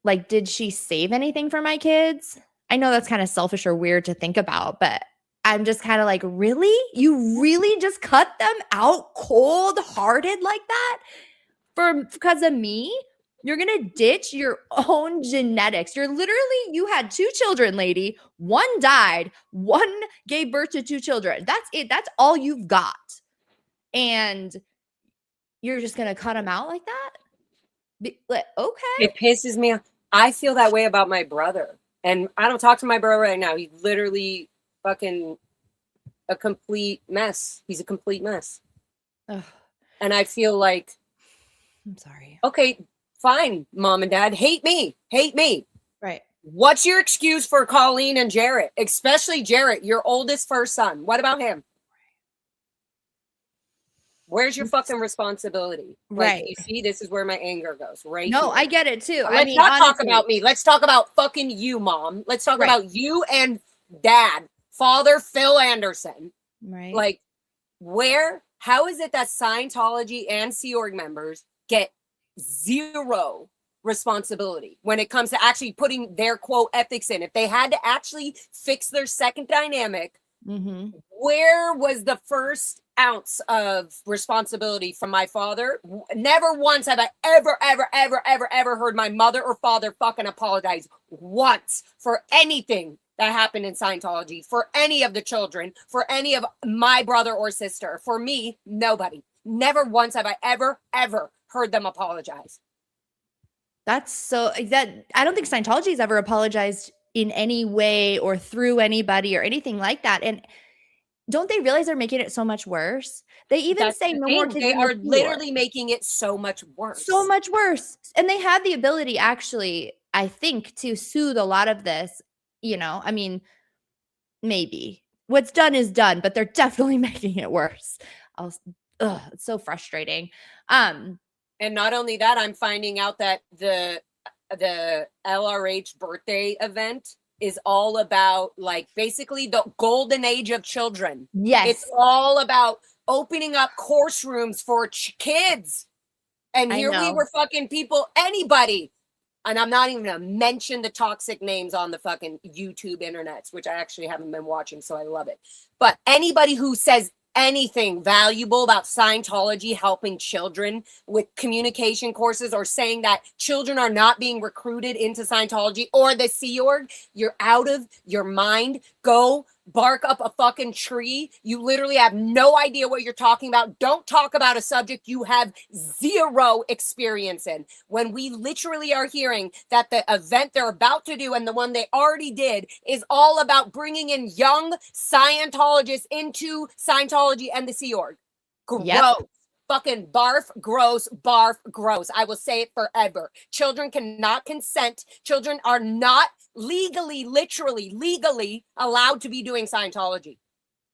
like, did she save anything for my kids? I know that's kind of selfish or weird to think about, but I'm just kind of like, really? You really just cut them out cold-hearted like that because of me? You're going to ditch your own genetics. You had 2 children, lady. One died. One gave birth to 2 children. That's it. That's all you've got. And you're just going to cut them out like that? Okay. It pisses me off. I feel that way about my brother. And I don't talk to my brother right now. He's literally fucking a complete mess. He's a complete mess. Ugh. And I feel like, I'm sorry. Okay, fine, mom and dad. Hate me. Right. What's your excuse for Colleen and Jarrett? Especially Jarrett, your oldest first son. What about him? Where's your fucking responsibility? Right. Like, you see, this is where my anger goes. Right. No, here. I get it too. Let's not talk about me. Let's talk about fucking you, mom. Let's talk about you and dad, father Phil Anderson. Right. Like, how is it that Scientology and Sea Org members get zero responsibility when it comes to actually putting their quote ethics in? If they had to actually fix their second dynamic, where was the first ounce of responsibility from my father? Never once have I ever heard my mother or father fucking apologize once for anything that happened in Scientology, for any of the children, for any of my brother or sister. For me, nobody. Never once have I ever heard them apologize. That's so that I don't think Scientology's ever apologized in any way or through anybody or anything like that. And don't they realize they're making it so much worse? They even say no more kids. They are literally making it so much worse. So much worse. And they have the ability, actually, I think, to soothe a lot of this. I mean, maybe. What's done is done, but they're definitely making it worse. It's so frustrating. And not only that, I'm finding out that the LRH birthday event is all about, like, basically the golden age of children. Yes. It's all about opening up course rooms for kids. And here we were fucking anybody. And I'm not even going to mention the toxic names on the fucking YouTube internets, which I actually haven't been watching, so I love it. But anybody who says anything valuable about Scientology helping children with communication courses, or saying that children are not being recruited into Scientology or the Sea Org, you're out of your mind. Go bark up a fucking tree. You literally have no idea what you're talking about. Don't talk about a subject you have zero experience in. When we literally are hearing that the event they're about to do and the one they already did is all about bringing in young Scientologists into Scientology and the Sea Org. Gross. Yep. Fucking barf, gross, barf, gross. I will say it forever. Children cannot consent. Children are not legally, literally, legally allowed to be doing Scientology.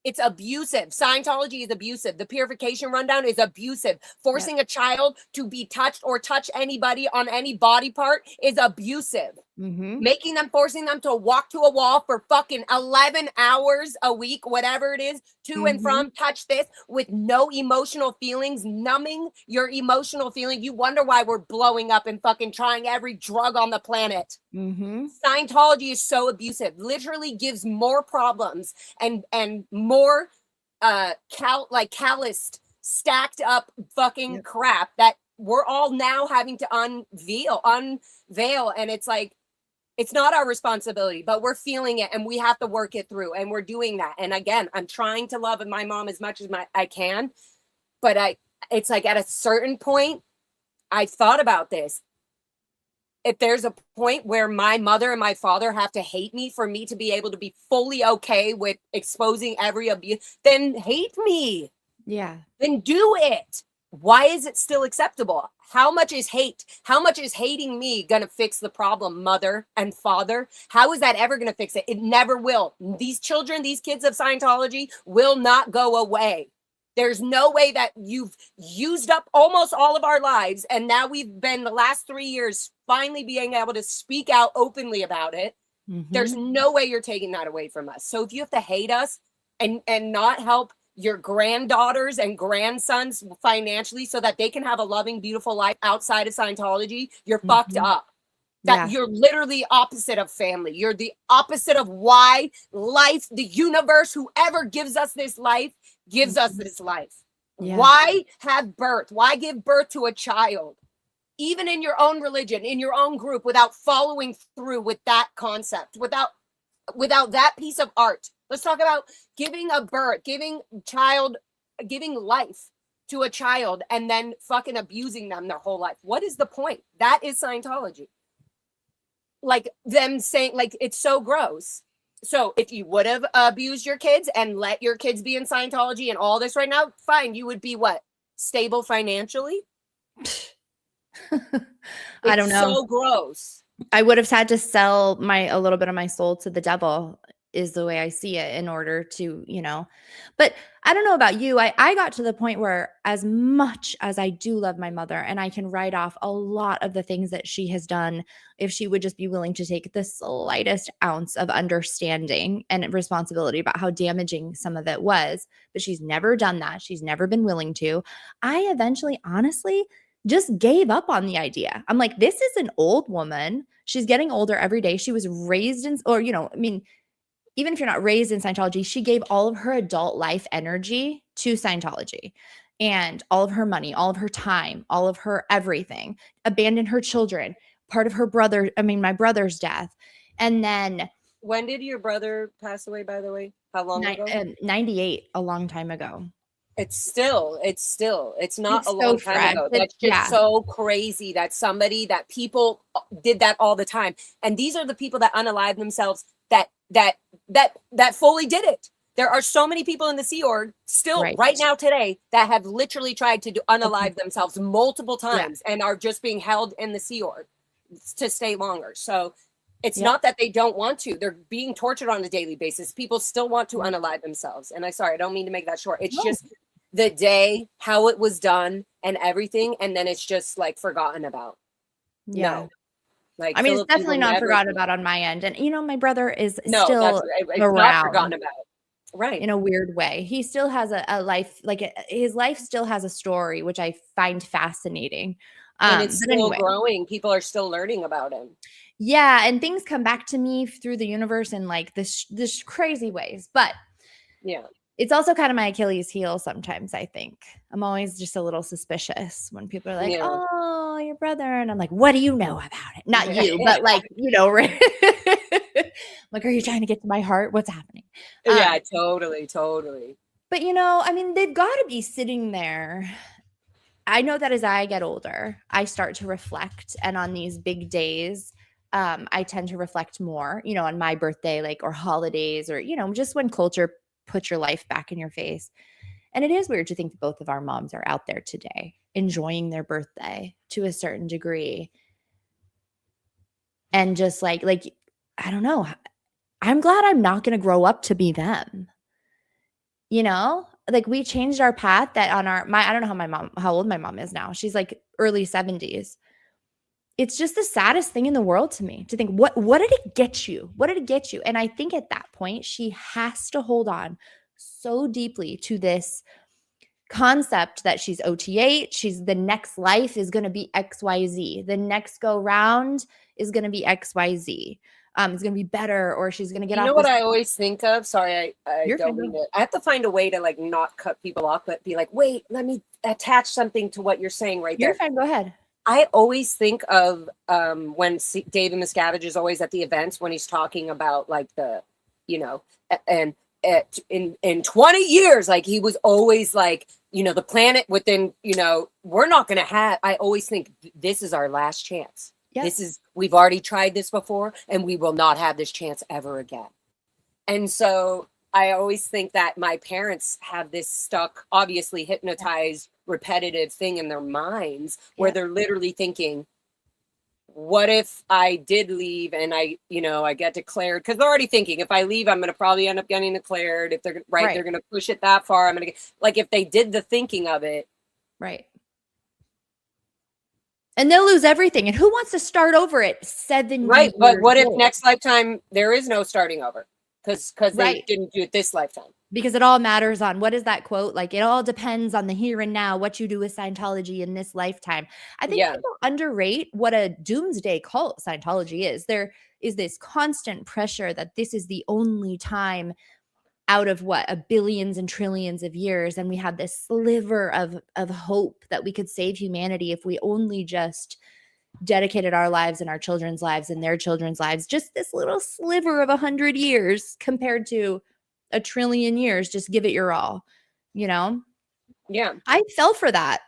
It's abusive. Scientology is abusive. The purification rundown is abusive. Forcing a child to be touched or touch anybody on any body part is abusive. Making them, forcing them to walk to a wall for fucking 11 hours a week, whatever it is, to and from, touch this with no emotional feelings, numbing your emotional feeling. You wonder why we're blowing up and fucking trying every drug on the planet. Scientology is so abusive, literally gives more problems and more calloused, stacked up fucking crap that we're all now having to unveil. And it's like, it's not our responsibility, but we're feeling it and we have to work it through, and we're doing that. And again, I'm trying to love my mom as much as I can, but it's like at a certain point, I thought about this. If there's a point where my mother and my father have to hate me for me to be able to be fully okay with exposing every abuse, then hate me. Yeah. Then do it. Why is it still acceptable? How much is hate? How much is hating me going to fix the problem, mother and father? How is that ever going to fix it? It never will. These children, these kids of Scientology will not go away. There's no way that you've used up almost all of our lives, and now we've been the last 3 years finally being able to speak out openly about it. There's no way you're taking that away from us. So if you have to hate us and not help your granddaughters and grandsons financially so that they can have a loving, beautiful life outside of Scientology, you're fucked up. You're literally opposite of family. You're the opposite of why life, the universe, whoever gives us this life, gives us this life. Why have birth? Why give birth to a child? Even in your own religion, in your own group, without following through with that concept, without that piece of art. Let's talk about giving a birth, giving life to a child and then fucking abusing them their whole life. What is the point? That is Scientology. Like them saying, like, it's so gross. So if you would have abused your kids and let your kids be in Scientology and all this right now, fine. You would be what? Stable financially? I don't know. So gross. I would have had to sell a little bit of my soul to the devil, is the way I see it, in order to, but I don't know about you. I got to the point where, as much as I do love my mother and I can write off a lot of the things that she has done, if she would just be willing to take the slightest ounce of understanding and responsibility about how damaging some of it was, but she's never done that. She's never been willing to. I eventually, honestly, just gave up on the idea. I'm like, this is an old woman. She's getting older every day. She was raised in, even if you're not raised in Scientology, she gave all of her adult life energy to Scientology, and all of her money, all of her time, all of her everything, abandoned her children, part of my brother's death. And then, when did your brother pass away, by the way? How long ago? 98, a long time ago. It's not a long time ago. That's just so crazy that people did that all the time. And these are the people that unalive themselves that fully did it. There are so many people in the Sea Org still right now today that have literally tried to unalive themselves multiple times and are just being held in the Sea Org to stay longer. So it's not that they don't want to. They're being tortured on a daily basis. People still want to unalive themselves. And I don't mean to make that short. It's just the day, how it was done and everything. And then it's just like forgotten about. Yeah. No. Like, I mean, it's definitely not forgotten about on my end. And, my brother is still it's around. Not forgotten about. Right. In a weird way. He still has a life, his life still has a story, which I find fascinating. And it's still growing. People are still learning about him. Yeah. And things come back to me through the universe in like this crazy ways. But yeah, it's also kind of my Achilles heel sometimes, I think. I'm always just a little suspicious when people are like, oh, your brother. And I'm like, what do you know about it? Not you, but like, Like, are you trying to get to my heart? What's happening? Yeah, totally. But you know, I mean, they've got to be sitting there. I know that as I get older, I start to reflect, and on these big days, I tend to reflect more, you know, on my birthday, like, or holidays, or, you know, just when culture puts your life back in your face. And it is weird to think that both of our moms are out there today enjoying their birthday to a certain degree. And just like, I don't know. I'm glad I'm not going to grow up to be them. You know, like, we changed our path that on I don't know how old my mom is now. She's like early 70s. It's just the saddest thing in the world to me to think, what did it get you? What did it get you? And I think at that point, she has to hold on so deeply to this concept that she's OT8. The next life is going to be XYZ. The next go round is going to be XYZ. It's going to be better, or she's going to get off. You know what I always think of? Sorry, I You're don't fine. mean it. I have to find a way to like not cut people off, but be like, wait, let me attach something to what you're saying right You're there. fine. Go ahead. I always think of when David Miscavige is always at the events when he's talking about like the, you know, and in 20 years, like he was always like, you know, the planet within, you know, we're not going to have, I always think this is our last chance. Yes. We've already tried this before and we will not have this chance ever again. And so I always think that my parents have this stuck, obviously hypnotized, repetitive thing in their minds where they're literally thinking, what if I did leave and I get declared? Because they're already thinking, if I leave, I'm going to probably end up getting declared. If they're they're going to push it that far. I'm going to get, like, if they did the thinking of it. Right. And they'll lose everything. And who wants to start over at 7 Right. But what if old? next lifetime there is no starting over? Because they didn't do it this lifetime. Because it all matters on, what is that quote? Like, it all depends on the here and now, what you do with Scientology in this lifetime. I think people underrate what a doomsday cult Scientology is. There is this constant pressure that this is the only time out of a billions and trillions of years. And we have this sliver of hope that we could save humanity if we only just dedicated our lives and our children's lives and their children's lives. Just this little sliver of 100 years compared to 1 trillion years. Just give it your all, you know? Yeah. I fell for that.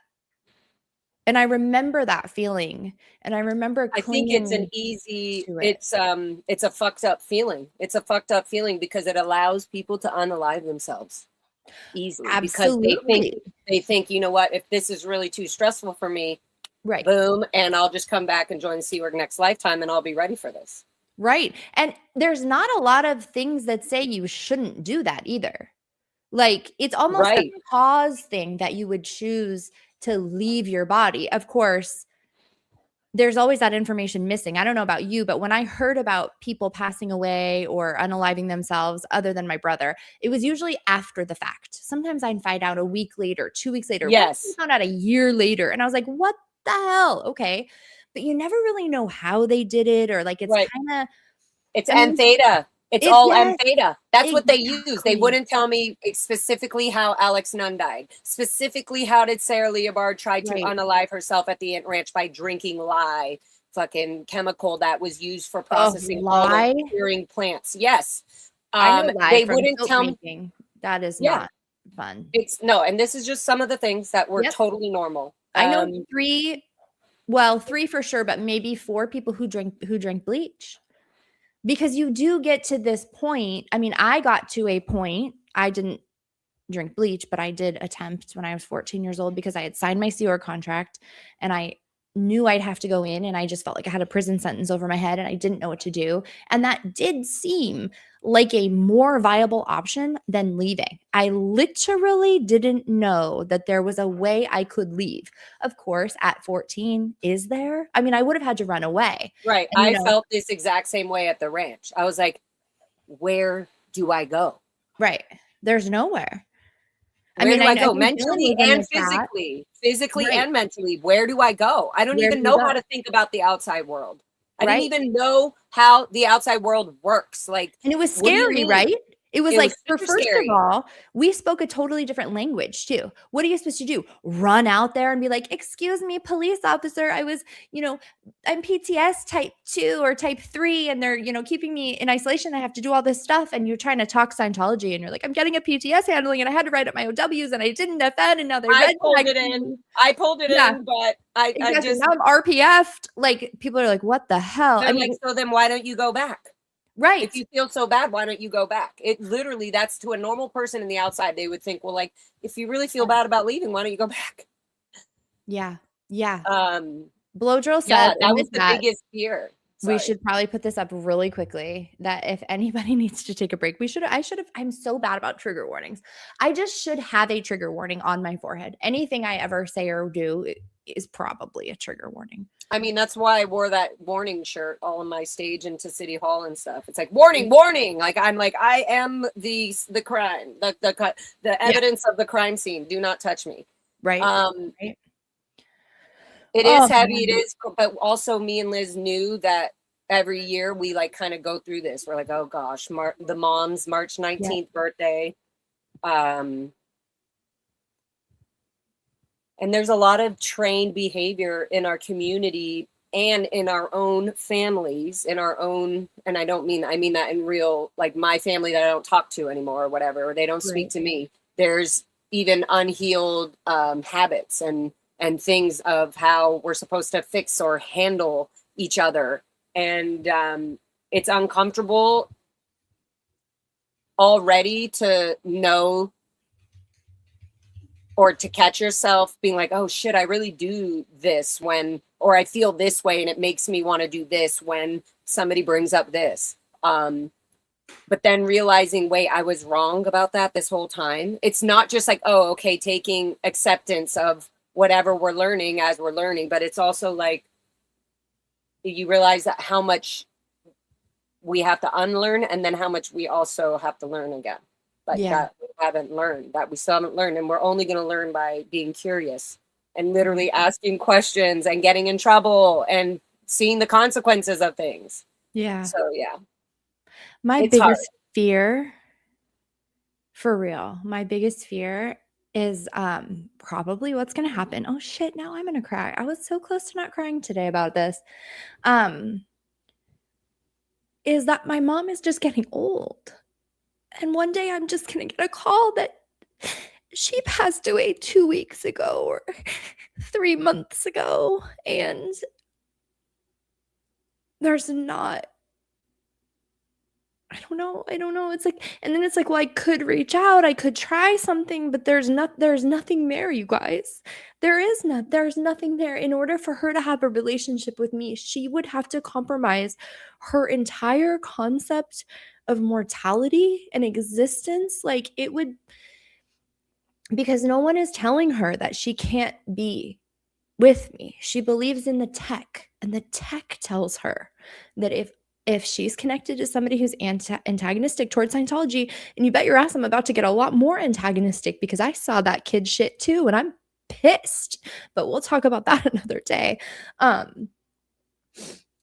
And I remember that feeling. And I remember I think it's an easy, it's a fucked up feeling. It's a fucked up feeling because it allows people to unalive themselves easily. Absolutely. Because they think, you know what, if this is really too stressful for me, right, boom, and I'll just come back and join the Sea Org next lifetime and I'll be ready for this. Right. And there's not a lot of things that say you shouldn't do that either. Like, it's almost a cause thing that you would choose to leave your body. Of course, there's always that information missing. I don't know about you, but when I heard about people passing away or unaliving themselves, other than my brother, it was usually after the fact. Sometimes I'd find out a week later, 2 weeks later. Yes. I found out a year later. And I was like, what the hell? Okay. But you never really know how they did it, or like, it's kind of. It's M theta. It's all M theta. That's what they use. They wouldn't tell me specifically how Alex Nunn died. Specifically, how did Sarah Leobard try to unalive herself at the Ant Ranch by drinking lye, fucking chemical that was used for processing curing plants. Yes. They wouldn't tell me. That is not fun. And this is just some of the things that were totally normal. I know three for sure, but maybe 4 people who drank bleach. Because you do get to this point. I mean, I got to a point, I didn't drink bleach, but I did attempt when I was 14 years old because I had signed my Sea Org contract and I knew I'd have to go in, and I just felt like I had a prison sentence over my head and I didn't know what to do. And that did seem like a more viable option than leaving. I literally didn't know that there was a way I could leave. Of course, at 14, is there? I mean, I would have had to run away. Right. And, I felt this exact same way at the ranch. I was like, where do I go? Right. There's nowhere. Where do I go? Mentally and physically. Physically and mentally. Where do I go? I don't even know how to think about the outside world. I didn't even know how the outside world works. Like, and it was scary, right? It was It like, was for super first scary. of all, we spoke a totally different language too. What are you supposed to do? Run out there and be like, "Excuse me, police officer, I was, I'm PTS type 2 or type 3 and they're, keeping me in isolation. I have to do all this stuff." And you're trying to talk Scientology and you're like, "I'm getting a PTS handling and I had to write up my OWs and I didn't defend and now they I red pulled tagged it in. me." I pulled it Yeah, in, but I exactly. just, Now I'm RPF'd. Like, people are like, "What the hell?" I they're like, mean, so then why don't you go back? right. If you feel so bad, why don't you go back? It literally, that's to a normal person in the outside. They would think, well, like, if you really feel bad about leaving, why don't you go back? Yeah. Yeah. Um, Blow Drill yeah, says in that the was the chat, biggest fear. we Sorry. should probably put this up really quickly, that if anybody needs to take a break, I'm so bad about trigger warnings. I just should have a trigger warning on my forehead. Anything I ever say or do is probably a trigger warning. I mean, that's why I wore that warning shirt all on my stage into City Hall and stuff. It's like, warning, warning. Like, I'm like, I am the crime, the evidence of the crime scene. Do not touch me. Right. It Oh, is heavy. It man. is, but also me and Liz knew that every year we like kind of go through this. We're like, oh gosh, the mom's March 19th birthday. And there's a lot of trained behavior in our community and in our own families, and I mean that in real, like my family that I don't talk to anymore or whatever, or they don't speak to me. There's even unhealed habits and things of how we're supposed to fix or handle each other. And it's uncomfortable already to know or to catch yourself being like, oh shit, I really do this or I feel this way and it makes me want to do this when somebody brings up this. But then realizing, wait, I was wrong about that this whole time. It's not just like, oh, okay, taking acceptance of whatever we're learning as we're learning, but it's also like, you realize that how much we have to unlearn and then how much we also have to learn again. Like that we haven't learned, that we still haven't learned. And we're only going to learn by being curious and literally asking questions and getting in trouble and seeing the consequences of things. Yeah. So, yeah. My It's biggest hard. fear, for real, my biggest fear is probably what's going to happen. Oh shit, now I'm going to cry. I was so close to not crying today about this. Is that my mom is just getting old. And one day I'm just going to get a call that she passed away 2 weeks ago or 3 months ago. And there's not, I don't know. It's like, and then it's like, well, I could reach out, I could try something, but there's nothing there, you guys. There's nothing there. In order for her to have a relationship with me, she would have to compromise her entire concept of mortality and existence. Like, it would, because no one is telling her that she can't be with me. She believes in the tech, and the tech tells her that if she's connected to somebody who's antagonistic towards Scientology, and you bet your ass I'm about to get a lot more antagonistic, because I saw that kid shit too, and I'm pissed. But we'll talk about that another day.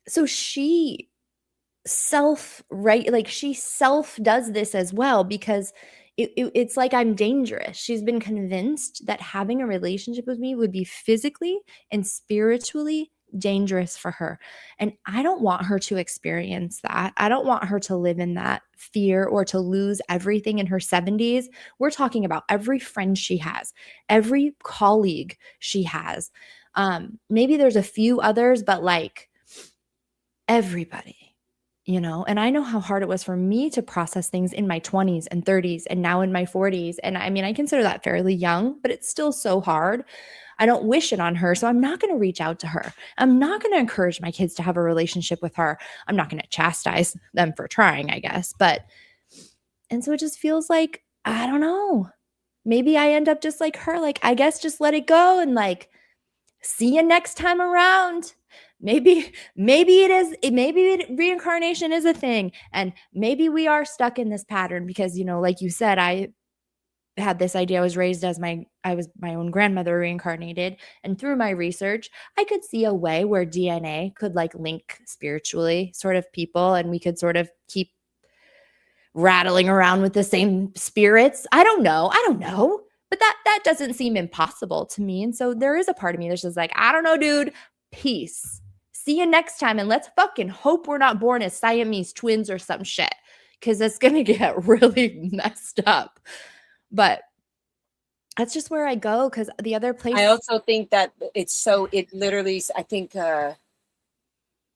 So she self does this as well, because it's like I'm dangerous. She's been convinced that having a relationship with me would be physically and spiritually dangerous for her. And I don't want her to experience that. I don't want her to live in that fear or to lose everything in her 70s. We're talking about every friend she has, every colleague she has. Maybe there's a few others, but like everybody. And I know how hard it was for me to process things in my 20s and 30s and now in my 40s. And I mean, I consider that fairly young, but it's still so hard. I don't wish it on her. So I'm not going to reach out to her. I'm not going to encourage my kids to have a relationship with her. I'm not going to chastise them for trying, I guess. And so it just feels like, I don't know, maybe I end up just like her. Like, I guess just let it go and like, see you next time around. Maybe reincarnation is a thing, and maybe we are stuck in this pattern because, like you said, I had this idea. I was raised as my own grandmother reincarnated, and through my research, I could see a way where DNA could like link spiritually sort of people, and we could sort of keep rattling around with the same spirits. I don't know. But that doesn't seem impossible to me. And so there is a part of me that's just like, I don't know, dude. Peace. See you next time. And let's fucking hope we're not born as Siamese twins or some shit. Because it's going to get really messed up. But that's just where I go. Because the other place. I also think that it literally, I think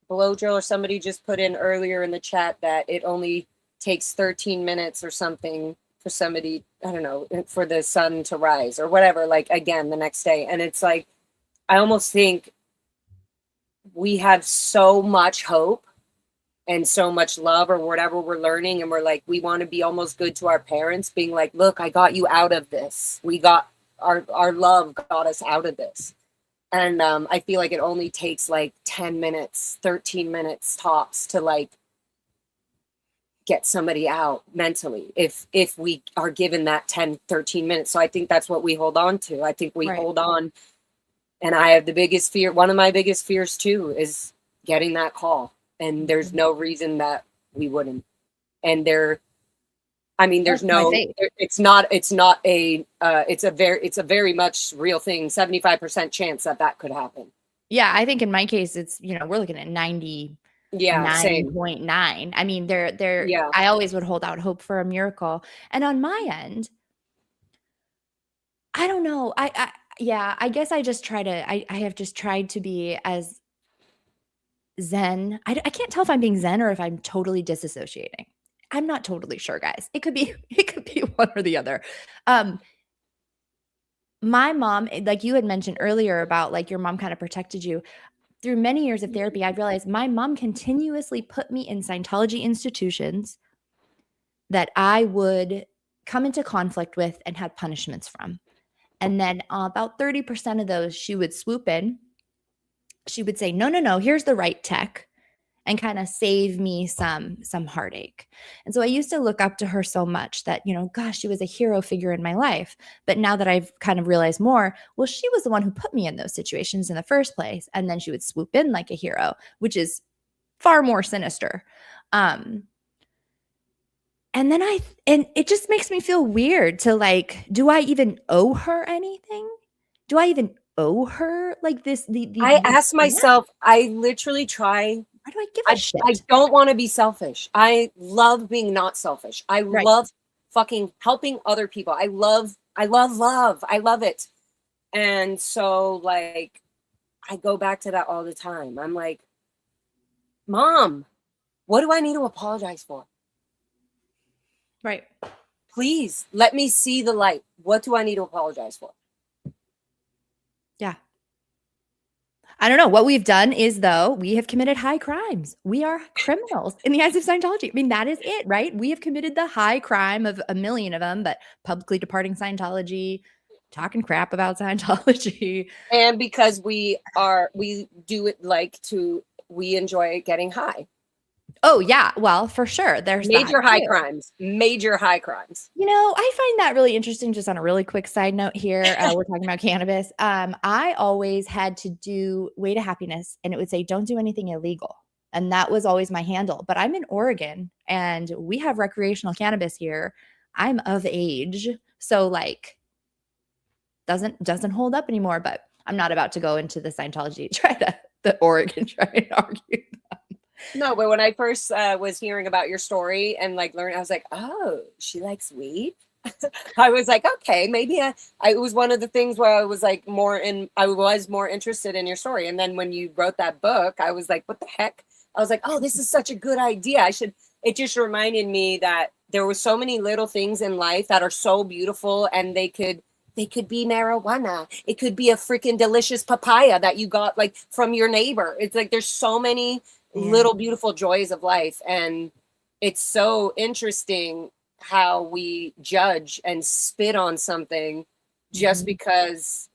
Below Drill or somebody just put in earlier in the chat that it only takes 13 minutes or something for somebody, I don't know, for the sun to rise or whatever, like again, the next day. And it's like, I almost think we have so much hope and so much love or whatever we're learning. And we're like, we want to be almost good to our parents, being like, look, I got you out of this. We got our love got us out of this. And I feel like it only takes like 10 minutes, 13 minutes tops to like get somebody out mentally if we are given that 10, 13 minutes. So I think that's what we hold on to. I think we hold on. And I have the biggest fear. One of my biggest fears too is getting that call. And there's no reason that we wouldn't. And there's no, it's a very much real thing. 75% chance that could happen. Yeah. I think in my case, it's, we're looking at 90. Yeah, 9.9. I mean, I always would hold out hope for a miracle. And on my end, I don't know. I guess I just I have just tried to be as zen. I can't tell if I'm being zen or if I'm totally disassociating. I'm not totally sure, guys. It could be one or the other. My mom, like you had mentioned earlier about like your mom kind of protected you. Through many years of therapy, I've realized my mom continuously put me in Scientology institutions that I would come into conflict with and had punishments from. And then about 30% of those, she would swoop in. She would say, no, here's the right tech, and kind of save me some heartache. And so I used to look up to her so much that, gosh, she was a hero figure in my life. But now that I've kind of realized more, well, she was the one who put me in those situations in the first place. And then she would swoop in like a hero, which is far more sinister. And it just makes me feel weird to like, do I even owe her anything? Do I even owe her like this? I ask myself, I literally try. Why do I give a shit? I don't want to be selfish. I love being not selfish. I love fucking helping other people. I love love. I love it. And so like, I go back to that all the time. I'm like, Mom, what do I need to apologize for? Right. Please let me see the light. What do I need to apologize for? Yeah. I don't know. What we've done is, though, we have committed high crimes. We are criminals in the eyes of Scientology. I mean, that is it, right? We have committed the high crime of a million of them, but publicly departing Scientology, talking crap about Scientology. And because we do it we enjoy getting high. Oh, yeah. Well, for sure. There's major high crimes. I find that really interesting. Just on a really quick side note here, we're talking about cannabis. I always had to do Way to Happiness, and it would say, don't do anything illegal. And that was always my handle. But I'm in Oregon, and we have recreational cannabis here. I'm of age. So like, doesn't hold up anymore. But I'm not about to go into the Scientology, the Oregon, try and argue that. No, but when I first was hearing about your story and like learning, I was like, oh, she likes weed. I was like, okay, maybe it was one of the things where I was like I was more interested in your story. And then when you wrote that book, I was like, what the heck? I was like, oh, this is such a good idea. It just reminded me that there were so many little things in life that are so beautiful, and they could be marijuana. It could be a freaking delicious papaya that you got like from your neighbor. It's like, there's so many little beautiful joys of life. And it's so interesting how we judge and spit on something just because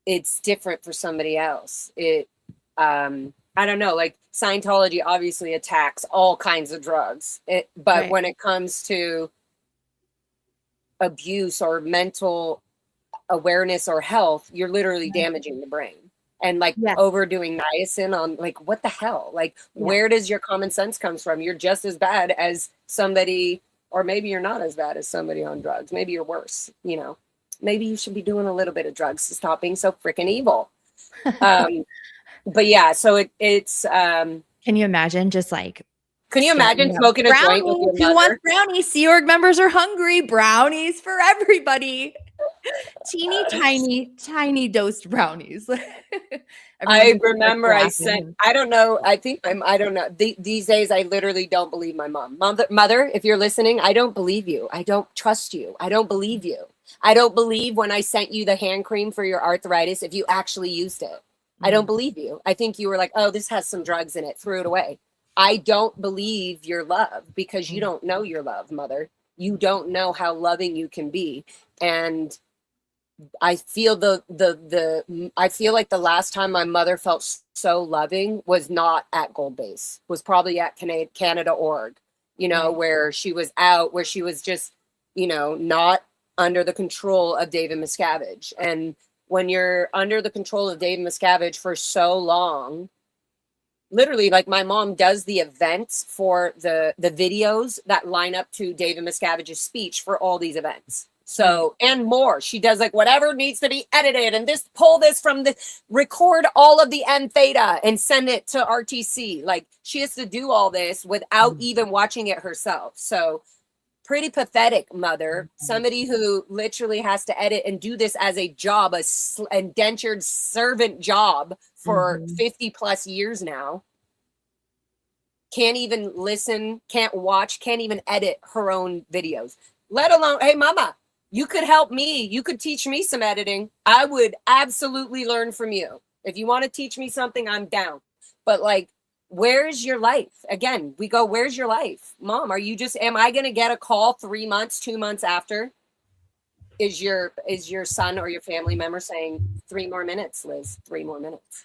it's different for somebody else. I don't know, like Scientology obviously attacks all kinds of drugs, but when it comes to abuse or mental awareness or health, you're literally damaging the brain. and like Yeah. overdoing niacin on like, what the hell? Like, Yeah. where does your common sense comes from? You're just as bad as somebody, or maybe you're not as bad as somebody on drugs. Maybe you're worse, you know. Maybe you should be doing a little bit of drugs to stop being so freaking evil. But yeah, so it's Can you imagine just like can you imagine starting up smoking a joint with your brownies? Who wants mother? brownies? Sea Org members are hungry. Brownies for everybody. Teeny tiny dosed brownies. I Everyone remember I starts sent, laughing. I don't know, I don't know. These days, I literally don't believe my mom. Mother, if you're listening, I don't believe you. I don't trust you. I don't believe you. I don't believe when I sent you the hand cream for your arthritis, if you actually used it. I don't believe you. I think you were like, oh, this has some drugs in it, threw it away. I don't believe your love because you don't know your love, mother. You don't know how loving you can be. And I feel I feel like the last time my mother felt so loving was not at Gold Base, was probably at Canada Org, you know, Right. where she was out, where she was just, you know, not under the control of David Miscavige. And when you're under the control of David Miscavige for so long, literally, like my mom does the events for the videos that line up to David Miscavige's speech for all these events. So, and more, she does like whatever needs to be edited and this, pull this from the, record all of the N theta and send it to RTC. Like she has to do all this without even watching it herself. So pretty pathetic, mother. Somebody who literally has to edit and do this as a job, a indentured servant job for 50 plus years now. Can't even listen, can't watch, can't even edit her own videos, let alone, hey, mama, you could help me. You could teach me some editing. I would absolutely learn from you. If you want to teach me something, I'm down. But like, where's your life? Again, we go, where's your life? Mom, are you just, am I going to get a call 3 months, 2 months after? Is your son or your family member saying 3 more minutes, Liz, 3 more minutes?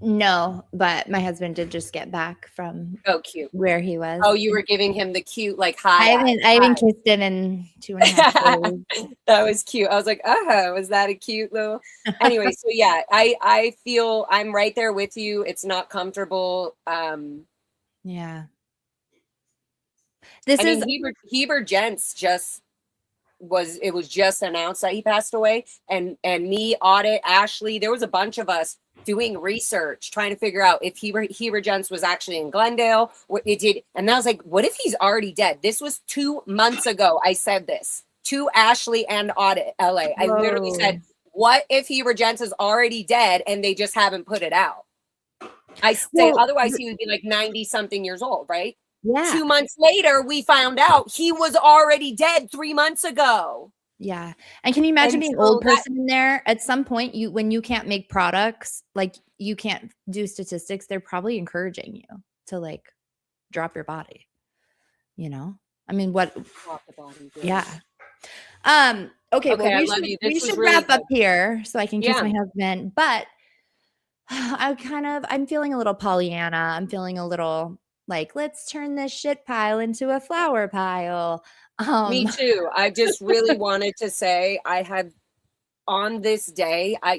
No, but my husband did just get back from Oh, cute. where he was. Oh, you were giving him the cute, like, hi. I haven't kissed him in 2.5 days. That was cute. I was like, oh, was that a cute little? Anyway, so yeah, I feel I'm right there with you. It's not comfortable. Yeah. I mean, Heber Gents just was just announced that he passed away, and me, Audit, Ashley, there was a bunch of us doing research trying to figure out if Heber Gents was actually in Glendale, what it did. And I was like, what if he's already dead? This was 2 months ago. I said this to Ashley and Audit LA. I literally said, what if Heber Gents is already dead and they just haven't put it out? I say, otherwise he would be like 90 something years old, right? Yeah. 2 months later, we found out he was already dead 3 months ago. Yeah. And can you imagine being an old person in there? At some point, when you can't make products, like you can't do statistics, they're probably encouraging you to like drop your body. You know? I mean, what? Drop the body, yeah. Okay, well, we should wrap up here so I can kiss my husband. But I'm feeling a little Pollyanna. I'm feeling a little like, let's turn this shit pile into a flower pile. Me too. I just really wanted to say I had on this day, I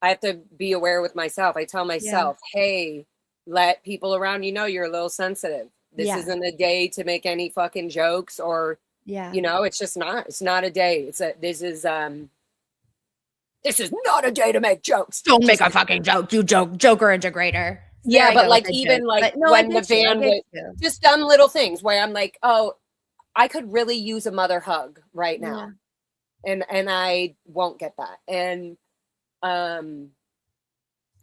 have to be aware with myself. I tell myself, hey, let people around you know you're a little sensitive. This isn't a day to make any fucking jokes or, you know, it's just not. It's not a day. This is not a day to make jokes. Don't make a fucking joke, you joker integrator. Yeah, but like even like when the van was just dumb little things where I'm like, oh, I could really use a mother hug right now. And I won't get that. And I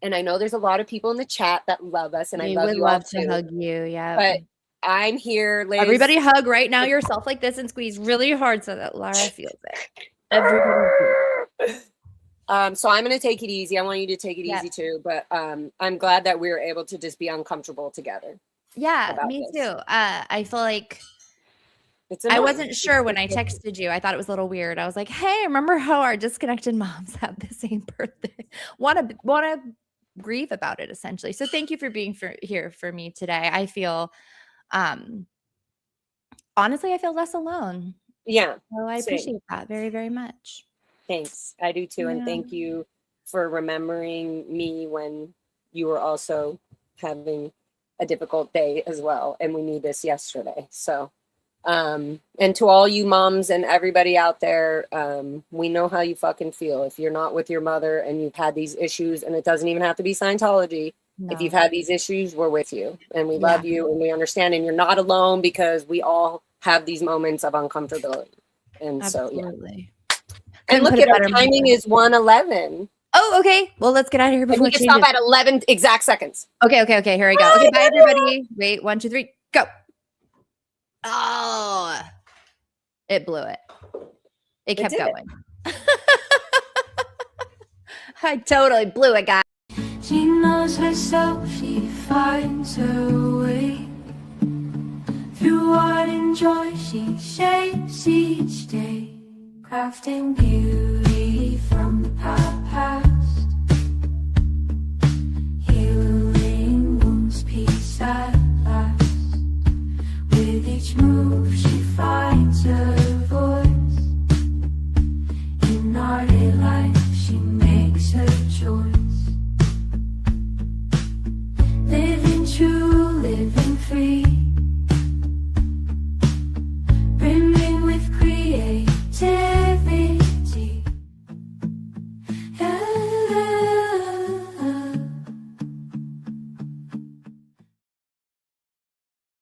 know there's a lot of people in the chat that love us, and I love you all too. To hug you, yeah. But I'm here, Liz. Everybody hug right now yourself like this and squeeze really hard so that Lara feels it. Everybody. So I'm going to take it easy. I want you to take it easy too. But I'm glad that we were able to just be uncomfortable together. Yeah, me too. I feel like I wasn't sure when I texted you. I thought it was a little weird. I was like, hey, remember how our disconnected moms have the same birthday? Want to grieve about it, essentially. So thank you for being here for me today. I feel, honestly, I feel less alone. Yeah. So I appreciate that very, very much. Thanks. I do too. Yeah. And thank you for remembering me when you were also having a difficult day as well. And we knew this yesterday. So, and to all you moms and everybody out there, we know how you fucking feel. If you're not with your mother and you've had these issues, and it doesn't even have to be Scientology. No. If you've had these issues, we're with you and we love you and we understand, and you're not alone, because we all have these moments of uncomfortability. And Absolutely. so, yeah. And look at our timing is 1:11. Oh, okay. Well, let's get out of here And before we can stop at 11 exact seconds. Okay. Here we go. Okay, bye everybody. Wait, 1, 2, 3, go. Oh, it blew it. It kept going. I totally blew it, guys. She knows herself, she finds her way. Through art and joy, she shapes each day, crafting beauty from the past.